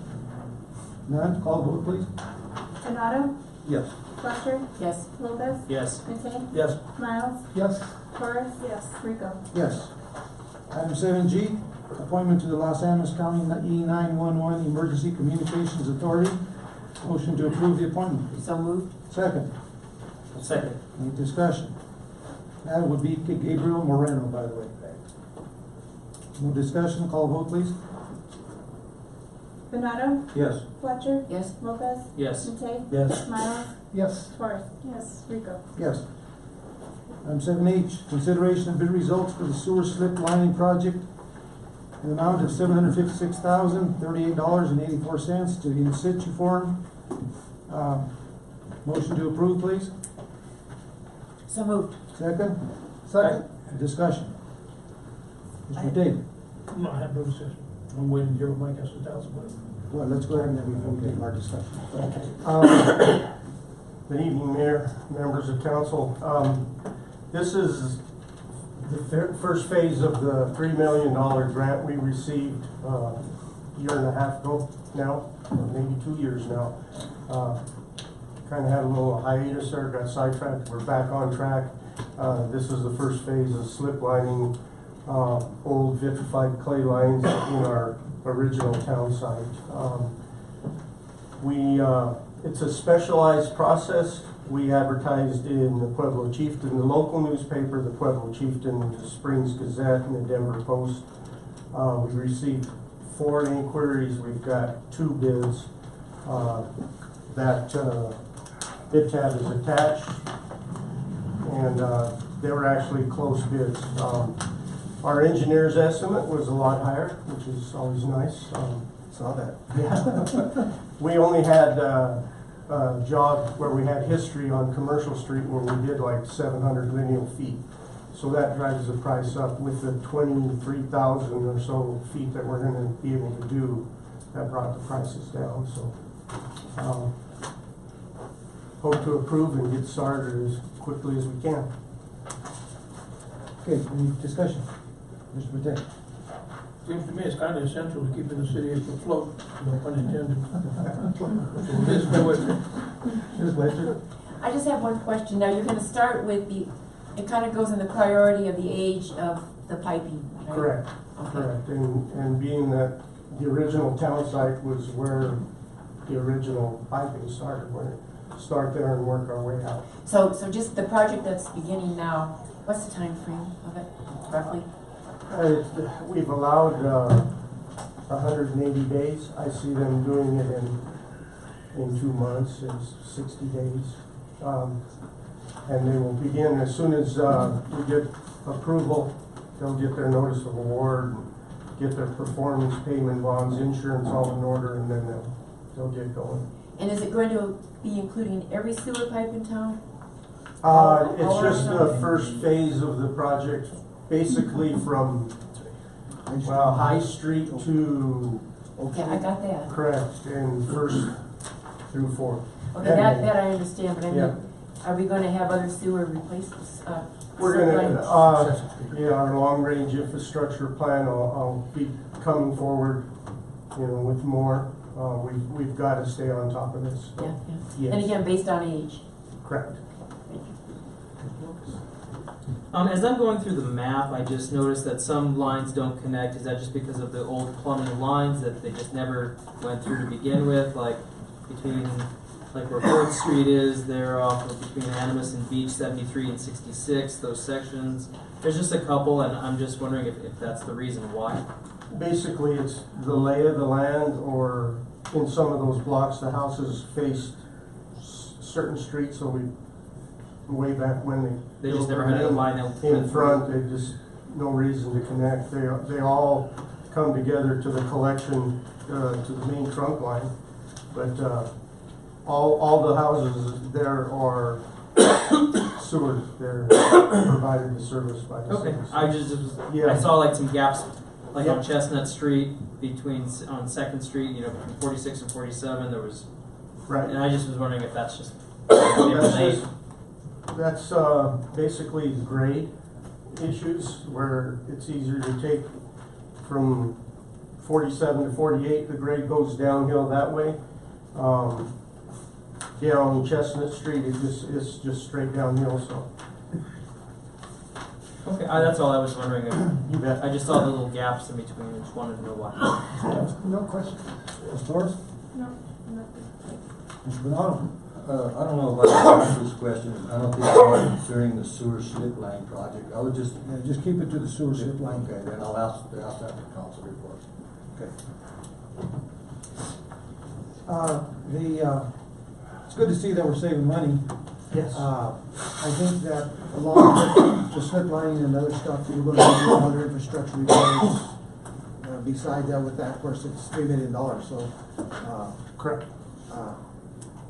None, call vote please. Benado, Yes. Fletcher, Yes. Lopez, Yes. Matei, Yes. Miles, yes, Torres, yes, Rico. Yes. Item 7G, appointment to the Los Angeles County E911 Emergency Communications Authority. Motion to approve the appointment. So moved? Second. Second. Any discussion? That would be Gabriel Moreno, by the way. No discussion, call vote please. Benado, Yes. Fletcher, Yes. Lopez, Yes. Matei, Yes. Miles, yes, Torres, yes, Rico. Yes. Item 7H, consideration of bid results for the sewer slip lining project in the amount of $756,038.84 to in situ form. Motion to approve, please. So moved? Second. second, Discussion. Mr. David. No, I have no decision. I'm waiting to hear what Mike has to tell us about it. Well, let's go ahead and then we can take our discussion. Good evening, Mayor, members of council. This is the first phase of the $3 million grant we received a year and a half ago now, or maybe 2 years now. Kind of had a little hiatus there, got sidetracked. We're back on track. This is the first phase of slip lining old vitrified clay lines in our original town site. It's a specialized process. We advertised in the Pueblo Chieftain, the local newspaper, the Pueblo Chieftain, the Springs Gazette, and the Denver Post. We received 4 inquiries. We've got 2 bids. That bid tab is attached, and they were actually close bids. Our engineer's estimate was a lot higher, which is always nice. Saw that. Yeah. We only had a job where we had history on Commercial Street where we did like 700 lineal feet. So that drives the price up. With the 23,000 or so feet that we're gonna be able to do, that brought the prices down, so. Hope to approve and get started as quickly as we can. Okay, any discussion? Mr. Matei? Seems to me it's kind of essential to keeping the city afloat, no pun intended. Ms. Whitaker. Ms. Whitaker? I just have one question. Now, you're gonna start with it kind of goes in the priority of the age of the piping, right? Correct, Okay. correct. And being that the original town site was where the original piping started, we're gonna start there and work our way out. So just the project that's beginning now, what's the time frame of it, roughly? We've allowed 180 days. I see them doing it in 2 months, it's 60 days. And they will begin as soon as we get approval. They'll get their notice of award, and get their performance payment bonds, insurance all in order, and then they'll get going. And is it going to be including every sewer pipe in town? It's just the first phase of the project, basically from, well, High Street to. Okay, I got that. Correct, and first through 4th. Okay, that I understand, but I mean, Yeah. are we gonna have other sewer replacements? We're sewer gonna, lines? our long-range infrastructure plan, I'll be coming forward, with more. We've got to stay on top of this. Yeah, yeah. Yes. And again, based on age. Correct. As I'm going through the map, I just noticed that some lines don't connect. Is that just because of the old plumbing lines that they just never went through to begin with? Like between, like where 4th Street is, there off of between Animas and Beach, 73 and 66, those sections. There's just a couple, and I'm just wondering if that's the reason why. Basically, it's the lay of the land, or in some of those blocks, the houses faced certain streets, so way back when They just never had a line out in front, they just, no reason to connect. They all come together to the collection, to the main trunk line. But all the houses there are sewer, they're provided the service by the Okay, city. I saw like some gaps, like on Yeah. Chestnut Street, on 2nd Street, between 46 and 47, there was, Right. and I just was wondering if that's just, they were late. That's basically grade issues, where it's easier to take from 47 to 48, the grade goes downhill that way. On Chestnut Street, it's just straight downhill, so. Okay, that's all I was wondering. You bet. I just saw the little gaps in between, and just wanted to know why. No question. Ms. Torres? No, nothing. Mr. Bernardo? I don't know if I can answer this question. I don't think it's during the sewer slip line project. I would just. Yeah, just keep it to the sewer slip line. Okay, then I'll ask that in the council report. Okay. It's good to see that we're saving money. Yes. I think that along with the slip lining and other stuff, we're gonna do other infrastructure repairs. Besides that, with that, of course, it's $3 million, so, Correct.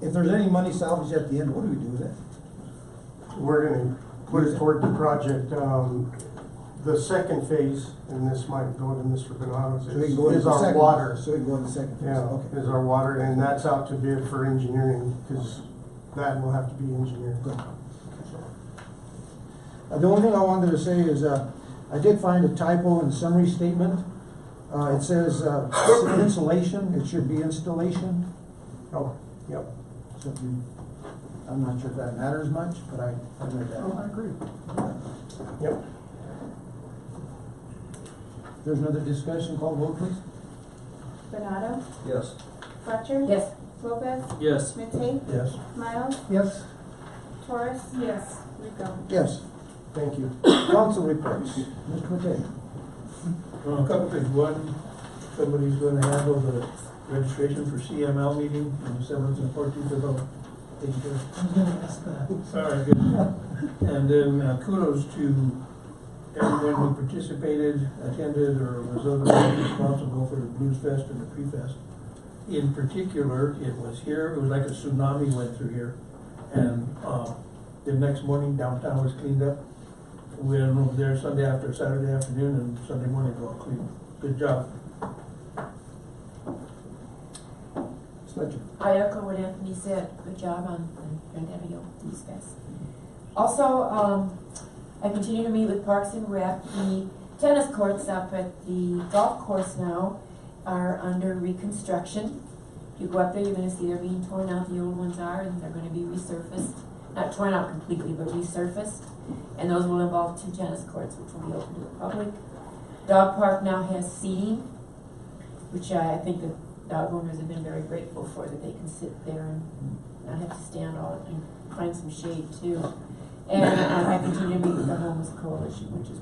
If there's any money salvaged at the end, what do we do with it? We're gonna put it toward the project. The second phase, and this might go to Mr. Bernardo's, So we can go into is the our second, water. so we can go into the second phase, Yeah, okay. is our water, and that's out to bid for engineering, because that will have to be engineered. Good. The only thing I wanted to say is, I did find a typo in the summary statement. It says, insulation, it should be installation. Oh, yep. So if you, I'm not sure if that matters much, but I read that. Oh, I agree. Yep. There's another discussion, call vote please. Bernardo, Yes. Fletcher. Yes. Lopez. Yes. Matei. Yes. Miles. Yes. Torres? Yes. Rico? Yes. Thank you. Council reports. Mr. McKay. A couple things. One, somebody's gonna handle the registration for CML meeting on the 7th and 14th of April. I was gonna ask that. Sorry, good. And then kudos to everyone who participated, attended, or was otherwise responsible for the Blues Fest and the Pre-Fest. In particular, it was here, it was like a tsunami went through here. And the next morning, downtown was cleaned up. We went over there Sunday after Saturday afternoon, and Sunday morning it was all clean. Good job. I echo what Anthony said. Good job on Trinidad Blues Fest. Also, I continue to meet with Parks and Rec. The tennis courts up at the golf course now are under reconstruction. If you go up there, you're going to see they're being torn out. The old ones are, and they're going to be resurfaced. Not torn out completely, but resurfaced. And those will involve 2 tennis courts, which will be open to the public. Dog park now has seating, which I think the dog owners have been very grateful for, that they can sit there and not have to stand all and find some shade too. And I continue to meet with the Homeless Coalition, which is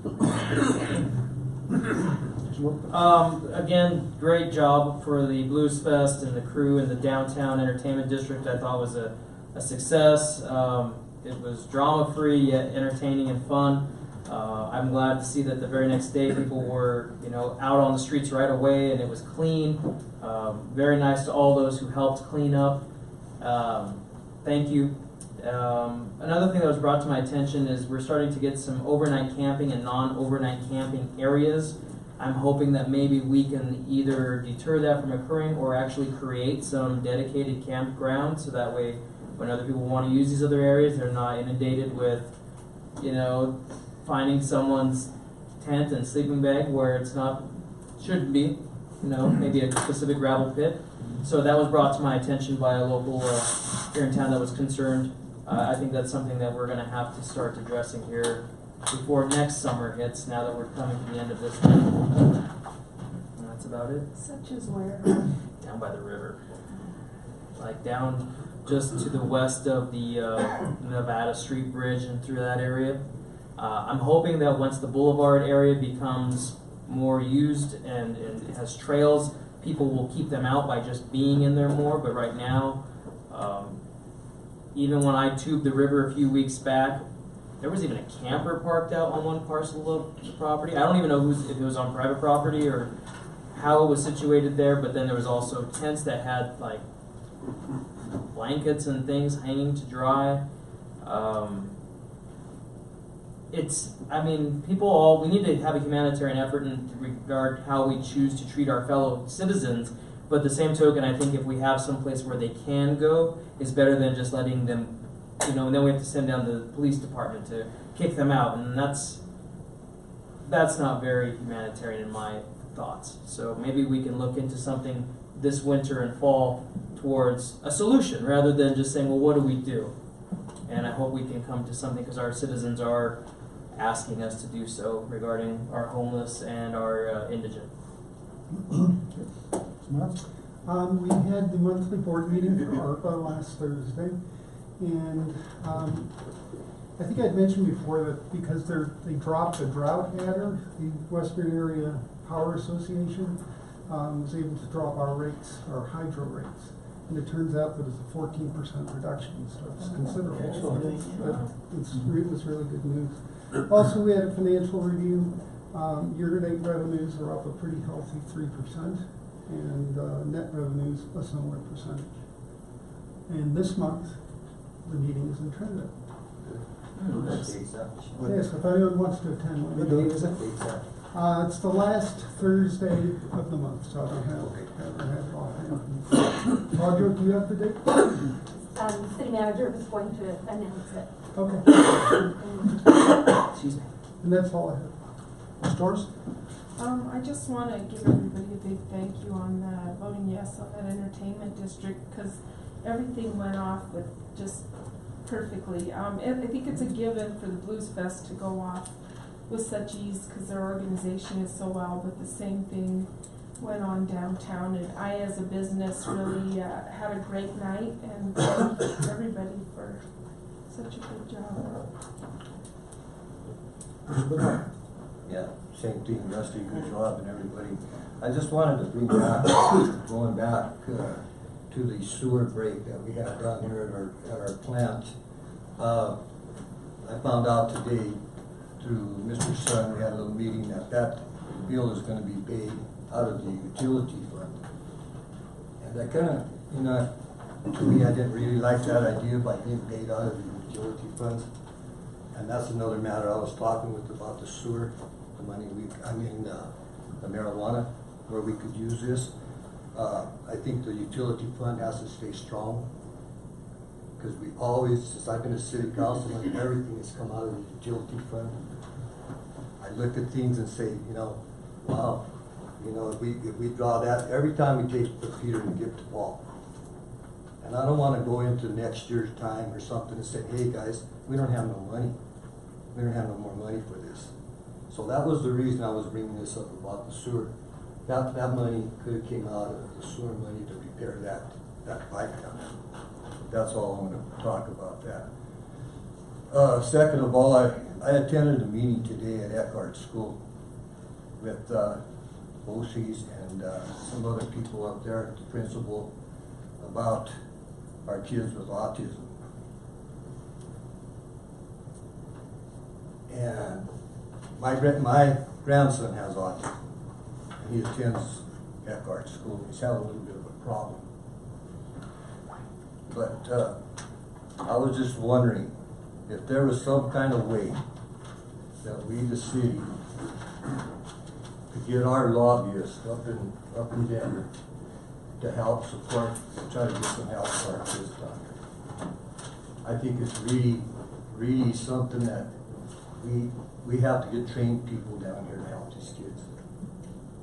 Again, great job for the Blues Fest and the crew in the downtown entertainment district. I thought was a success. It was drama-free yet entertaining and fun. I'm glad to see that the very next day people were, out on the streets right away, and it was clean. Very nice to all those who helped clean up. Thank you. Another thing that was brought to my attention is we're starting to get some overnight camping and non-overnight camping areas. I'm hoping that maybe we can either deter that from occurring or actually create some dedicated campgrounds, so that way when other people want to use these other areas, they're not inundated with, finding someone's tent and sleeping bag where it's not, shouldn't be, maybe a specific gravel pit. So that was brought to my attention by a local here in town that was concerned. I think that's something that we're going to have to start addressing here before next summer hits, now that we're coming to the end of this one. And that's about it. Such as where? Down by the river. Like down just to the west of the Nevada Street Bridge and through that area. I'm hoping that once the boulevard area becomes more used and has trails, people will keep them out by just being in there more. But right now, even when I tubed the river a few weeks back, there was even a camper parked out on one parcel of the property. I don't even know if it was on private property or how it was situated there, but then there was also tents that had like blankets and things hanging to dry. We need to have a humanitarian effort in regard how we choose to treat our fellow citizens, but the same token, I think if we have some place where they can go, is better than just letting them, and then we have to send down the police department to kick them out, and that's not very humanitarian in my thoughts. So maybe we can look into something this winter and fall towards a solution, rather than just saying, well, what do we do? And I hope we can come to something, because our citizens are asking us to do so regarding our homeless and our indigent. We had the monthly board meeting for ARPA last Thursday, and I think I'd mentioned before that because they dropped the drought adder, the Western Area Power Association was able to drop our rates, our hydro rates. And it turns out that it's a 14% reduction, so it's considerable. Excellent. It was really good news. Also, we had a financial review. Year-to-date revenues are up a pretty healthy 3%, and net revenues a similar percentage. And this month, the meeting is in Trinidad. Yes, if anyone wants to attend. What date is it? It's the last Thursday of the month, so I don't have it offhand. Audra, do you have the date? City manager was going to announce it. Okay. Excuse me. And that's all I have. Ms. Torres? I just want to give everybody a big thank you on voting yes on that entertainment district, because everything went off with just perfectly. I think it's a given for the Blues Fest to go off with such ease, because their organization is so well, but the same thing went on downtown, and I as a business really had a great night, and thank everybody for such a good job. Yeah, same thing, Rusty, good job and everybody. I just wanted to bring back, going back to the sewer break that we had down here at our plant. I found out today through Mr. Sun, we had a little meeting that bill is gonna be paid out of the utility fund. And I kinda, you know, to me, I didn't really like that idea by being paid out of the utility funds. And that's another matter I was talking with about the sewer, the money the marijuana, where we could use this. I think the utility fund has to stay strong. Because we always, since I've been a city councilman, everything has come out of the utility fund. I look at things and say, you know, wow, you know, if we draw that, every time we take the Peter and give to Paul. And I don't want to go into next year's time or something and say, hey guys, we don't have no money. We don't have no more money for this. So that was the reason I was bringing this up about the sewer. That money could have came out of the sewer money to repair that pipe down there. That's all I'm going to talk about that. Second of all, I attended a meeting today at Eckhart School with BOCES and some other people up there, the principal, about our kids with autism. And my grandson has autism, and he attends Eckhart School. He's having a little bit of a problem. But I was just wondering if there was some kind of way that we, the city, could get our lobbyists up in Denver to help support, try to get some help for our kids down here. I think it's really something that we have to get trained people down here to help these kids.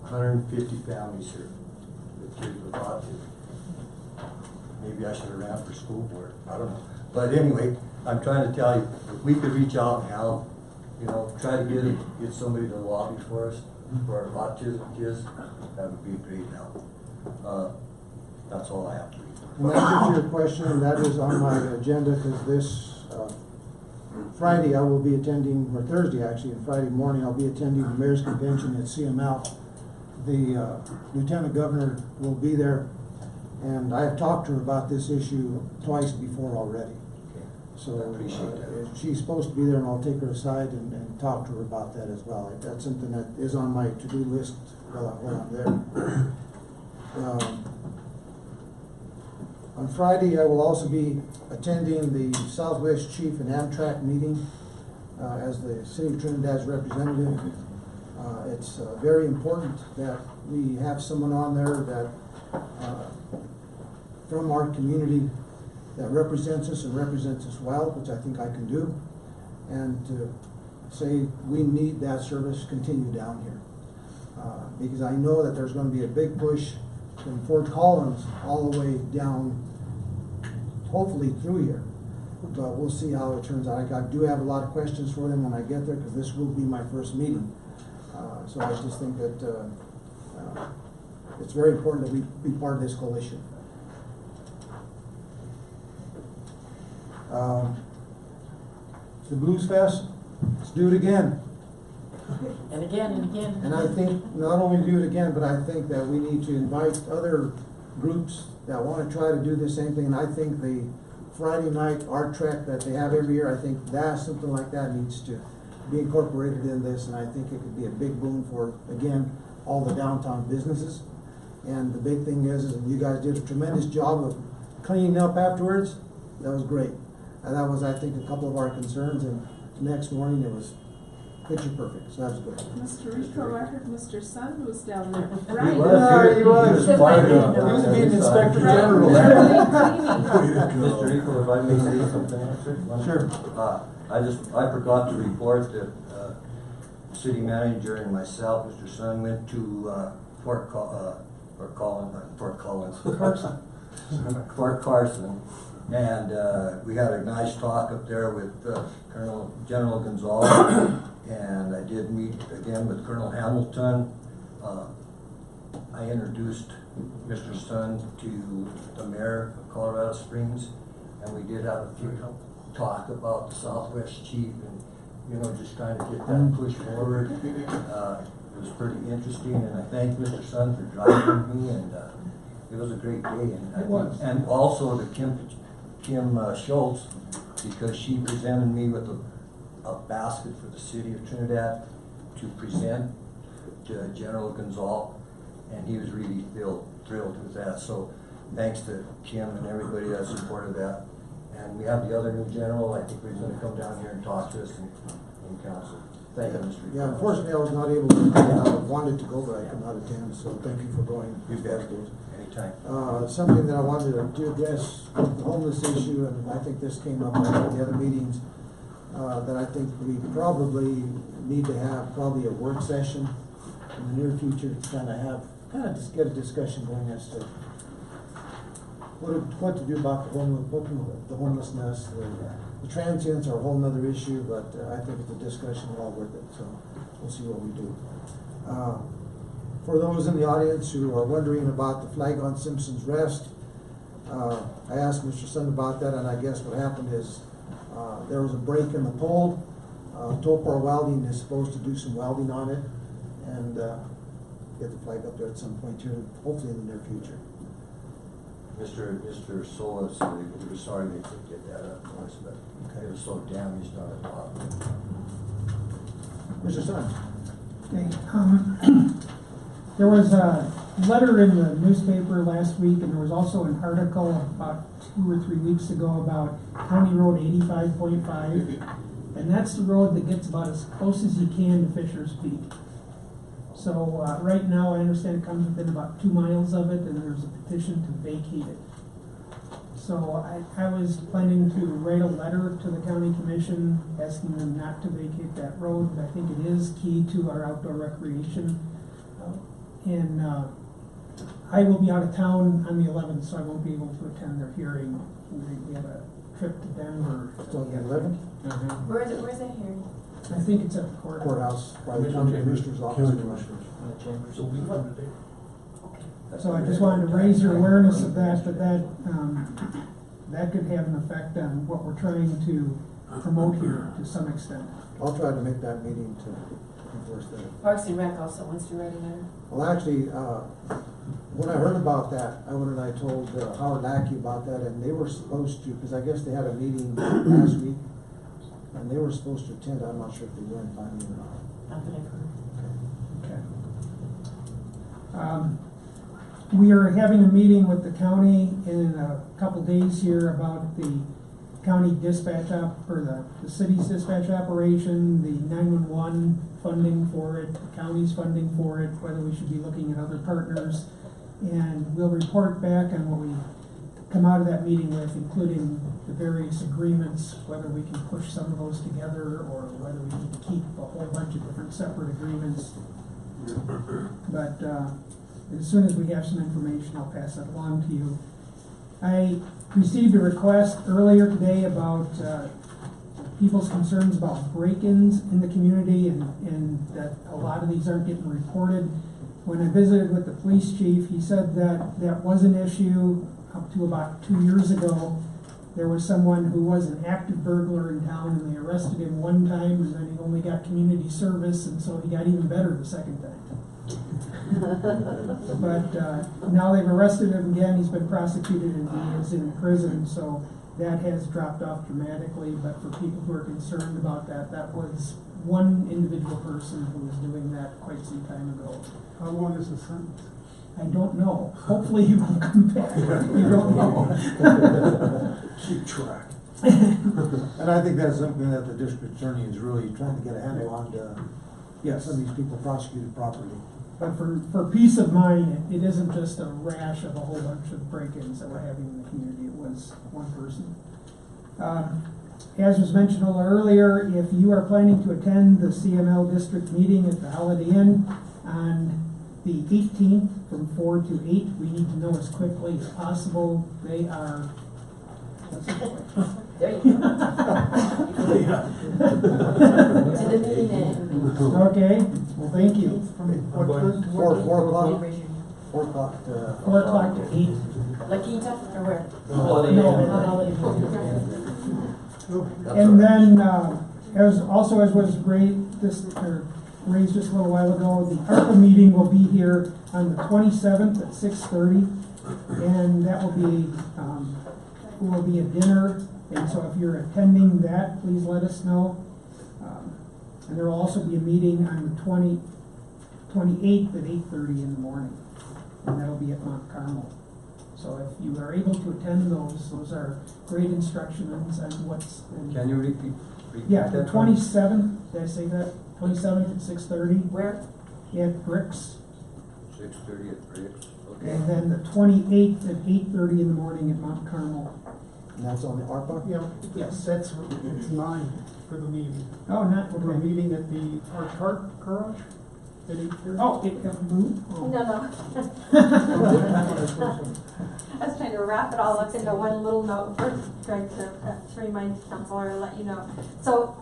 150 families here with kids with autism. Maybe I should have ran for school board, I don't know. But anyway, I'm trying to tell you, if we could reach out and help, you know, try to get somebody to lobby for us, for our autism kids, that would be a great help. That's all I have to read. And that is your question, and that is on my agenda, because this Friday I will be attending, or Thursday actually, and Friday morning I'll be attending the Mayor's Convention at CML. The Lieutenant Governor will be there, and I have talked to her about this issue twice before already. Okay. So I appreciate that. she's supposed to be there, and I'll take her aside and talk to her about that as well. That's something that is on my to-do list while I'm there. On Friday, I will also be attending the Southwest Chief and Amtrak meeting as the City of Trinidad's representative. It's very important that we have someone on there that from our community that represents us and represents us well, which I think I can do, and to say we need that service continue down here. Because I know that there's going to be a big push from Fort Collins all the way down, hopefully through here. But we'll see how it turns out. I do have a lot of questions for them when I get there, because this will be my first meeting. So I just think that it's very important that we be part of this coalition. The Blues Fest, let's do it again. And again and again. And I think not only do it again, but I think that we need to invite other groups that want to try to do the same thing. And I think the Friday night art trek that they have every year, I think that something like that needs to be incorporated in this. And I think it could be a big boom for, again, all the downtown businesses. And the big thing is you guys did a tremendous job of cleaning up afterwards. That was great. And that was, I think, a couple of our concerns. And the next morning it was picture perfect, so that was good. Mr. Rico, I heard Mr. Sun was down there. He Right. was. He was. He was being Inspector General. Mr. Rico, if I may say something, Sure. I forgot to report that city manager and myself, Mr. Sun, went to Fort Carson, and we had a nice talk up there with General Gonzalez, and I did meet again with Colonel Hamilton. I introduced Mr. Sun to the mayor of Colorado Springs, and we did have a few talk about the Southwest Chief and, you know, just trying to get that pushed forward. It was pretty interesting, and I thank Mr. Sun for driving me, and it was a great day. And It was. And also to Kim Schultz, because she presented me with a basket for the city of Trinidad to present to General Gonzal, and he was really thrilled with that. So thanks to Kim and everybody that supported that. And we have the other new general, I think he's gonna come down here and talk to us in council. Thank you, Mr. Yeah, unfortunately, I was not able to attend. I wanted to go, but I could not attend, so thank you for going. You bet. Anytime. Something that I wanted to address, the homeless issue, and I think this came up at the other meetings, that I think we probably need to have probably a work session in the near future to kind of just get a discussion going as to what to do about the homelessness. The transients are a whole nother issue, but I think it's a discussion well worth it, so we'll see what we do. For those in the audience who are wondering about the flag on Simpson's Rest, I asked Mr. Sun about that, and I guess what happened is there was a break in the pole. Topor Welding is supposed to do some welding on it and get the flag up there at some point here, hopefully in the near future. Mr. Solis, we were sorry they couldn't get that up for us, but it was so damaged on the top. Mr. Sun. Okay, there was a letter in the newspaper last week, and there was also an article about 2 or 3 weeks ago about County Road 85.5, and that's the road that gets about as close as you can to Fisher's Peak. So right now, I understand it comes within about 2 miles of it, and there's a petition to vacate it. So I was planning to write a letter to the county commission asking them not to vacate that road. I think it is key to our outdoor recreation. And I will be out of town on the 11th, so I won't be able to attend their hearing. We have a trip to Denver. So the 11th? Where's that hearing? I think it's at the courthouse. By the county commissioner's office. So I just wanted to raise your awareness of that, but that could have an effect on what we're trying to promote here to some extent. I'll try to make that meeting to enforce that. Parks and Rec also wants to write a letter. Well, actually, when I heard about that, I went and I told Howard Lackey about that, and they were supposed to, because I guess they had a meeting last week, and they were supposed to attend. I'm not sure if they went finally or not. Not that I've heard. Okay. We are having a meeting with the county in a couple days here about the county dispatch or the city's dispatch operation, the 911 funding for it, the county's funding for it, whether we should be looking at other partners. And we'll report back on what we come out of that meeting with, including the various agreements, whether we can push some of those together or whether we need to keep a whole bunch of different separate agreements. But as soon as we have some information, I'll pass that along to you. I received a request earlier today about people's concerns about break-ins in the community and that a lot of these aren't getting reported. When I visited with the police chief, he said that that was an issue up to about 2 years ago. There was someone who was an active burglar in town, and they arrested him one time, and then he only got community service, and so he got even better the second time. But now they've arrested him again. He's been prosecuted and he is in prison, so that has dropped off dramatically. But for people who are concerned about that, that was one individual person who was doing that quite some time ago. How long is the sentence? I don't know. Hopefully he won't come back. You don't know. Keep track. And I think that's something that the district attorney is really trying to get a handle on to get some of these people prosecuted properly. But for peace of mind, it isn't just a rash of a whole bunch of break-ins that we're having in the community. It was one person. As was mentioned a little earlier, if you are planning to attend the CML district meeting at the Holiday Inn on the 18th from 4 to 8, we need to know as quickly as possible. They are... There you go. To the meeting. Okay, well, thank you. What time? 4 o'clock? 4 o'clock to... 4 o'clock to 8. La Quinta, or where? No. And then, as was raised just a little while ago, the ARPA meeting will be here on the 27th at 6:30, and that will be a dinner. And so if you're attending that, please let us know. And there will also be a meeting on the 28th at 8:30 in the morning, and that'll be at Mount Carmel. So if you are able to attend those are great instructions on what's. Can you repeat Yeah, the that? 27th, did I say that? 27th at 6:30? Where? At Bricks. 6:30 at Bricks, okay. And then the 28th at 8:30 in the morning at Mount Carmel. And that's on the ARPA? Yeah, Yes. it's 9 for the meeting. Oh, not, We're okay. meeting at the art garage at 8:30. Oh, it got moved? Oh. No. I was trying to wrap it all up into one little note for Greg to remind council or let you know. So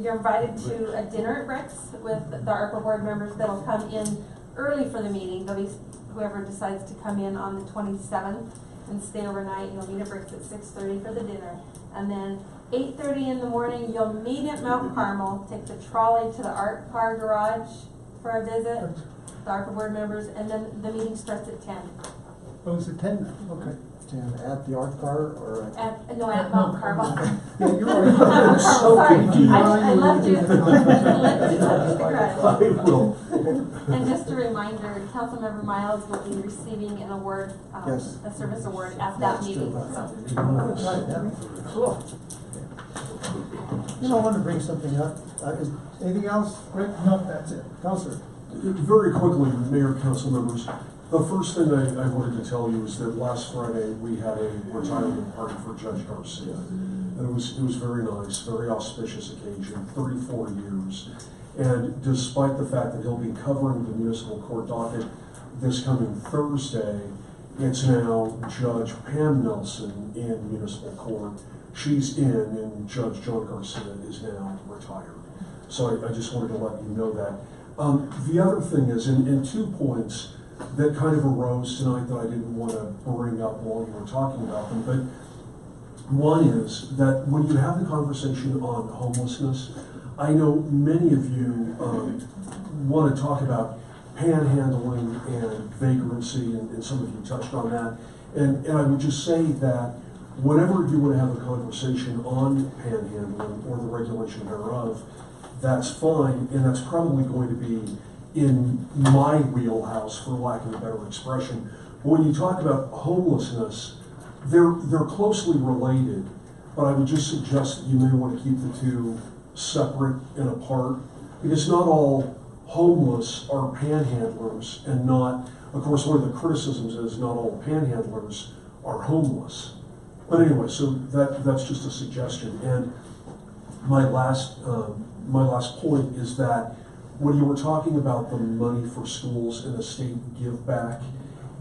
you're invited to a dinner at Bricks with the ARPA board members that'll come in early for the meeting. There'll be whoever decides to come in on the 27th and stay overnight. You'll meet at Bricks at 6:30 for the dinner. And then 8:30 in the morning, you'll meet at Mount Carmel, take the trolley to the art car garage for a visit, the ARPA board members, and then the meeting starts at 10. Oh, it's at 10 now, okay. 10 at the art car or At Mount Carmel. Yeah, you're right. Sorry, confused. I left you. And just a reminder, Councilmember Miles will be receiving an award, Yes. a service award at that meeting. So. Cool. You know, I wanted to bring something up. Is anything else, Rick? No, that's it. Counselor? Very quickly, Mayor, council members, the first thing I wanted to tell you is that last Friday, we had a retirement party for Judge Garcia. And it was very nice, very auspicious occasion, 34 years. And despite the fact that he'll be covering the municipal court docket this coming Thursday, it's now Judge Pam Nelson in municipal court. She's in, and Judge John Garcia is now retired. So I just wanted to let you know that. The other thing is, in 2 points that kind of arose tonight that I didn't want to bring up while you were talking about them, but one is that when you have the conversation on homelessness, I know many of you want to talk about panhandling and vagrancy, and some of you touched on that. And I would just say that whenever you want to have a conversation on panhandling or the regulation thereof, that's fine, and that's probably going to be in my wheelhouse, for lack of a better expression. But when you talk about homelessness, they're closely related, but I would just suggest that you may want to keep the two separate and apart, because not all homeless are panhandlers, and not, of course, one of the criticisms is not all panhandlers are homeless. But anyway, so that's just a suggestion. And my last point is that when you were talking about the money for schools and the state give back,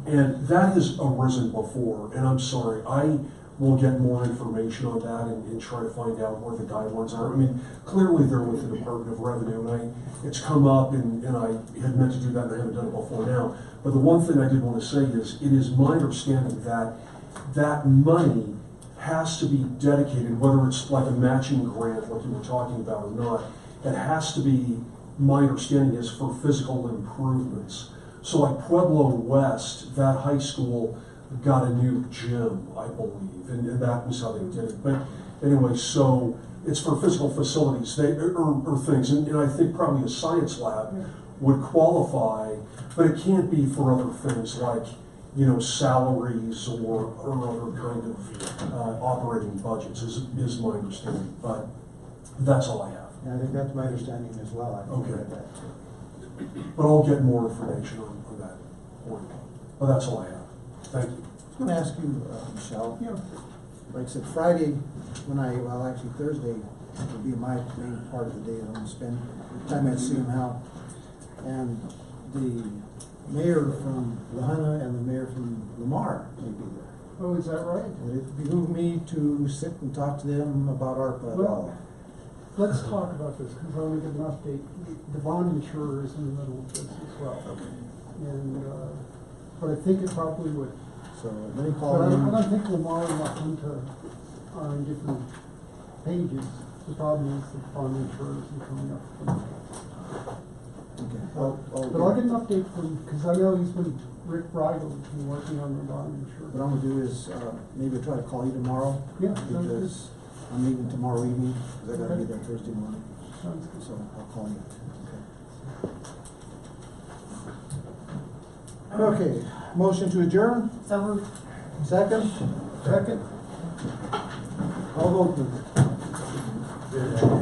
and that has arisen before, and I'm sorry, I will get more information on that and try to find out where the guidelines are. I mean, clearly they're with the Department of Revenue, and it's come up, and I had meant to do that, and I haven't done it before now. But the one thing I did want to say is, it is my understanding that that money has to be dedicated, whether it's like a matching grant like you were talking about or not, it has to be, my understanding is, for physical improvements. So like Pueblo West, that high school got a new gym, I believe, and that was how they did it. But anyway, so it's for physical facilities or things, and I think probably a science lab would qualify, but it can't be for other things like, you know, salaries or other kind of operating budgets is my understanding, but that's all I have. Yeah, I think that's my understanding as well. I think Okay. that. But I'll get more information on that point. But that's all I have. Thank you. I was going to ask you, Michelle, like I said, Friday, actually Thursday will be my main part of the day. I'm going to spend time at CM Howe. And the mayor from Lahaina and the mayor from Lamar may be there. Oh, is that right? Would it behoove me to sit and talk to them about ARPA at all? Let's talk about this, because I want to give an update. The bond insurer is in the middle of this as well. Okay. And, but I think it probably would. So let me call But I him. don't think Lamar will want to are in different pages. The problem is the bond insurance and coming up from. Okay. But I'll get an update from, because I know he's been, Rick Breidel's been working on the bond insurance. What I'm gonna do is, maybe try to call you tomorrow. Yeah, sounds good. Because I'm meeting tomorrow evening, because I gotta be there Thursday morning, Sounds good. so I'll call you. Okay, motion to adjourn, So moved. second? Second. Call vote, please.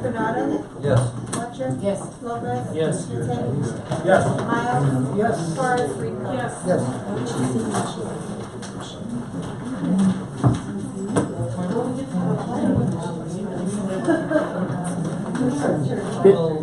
Bernado, Yes. Fletcher, Yes. Lopez. Yes. Matei, Yes. Miles, Yes. Torres, Rico. Yes. Well,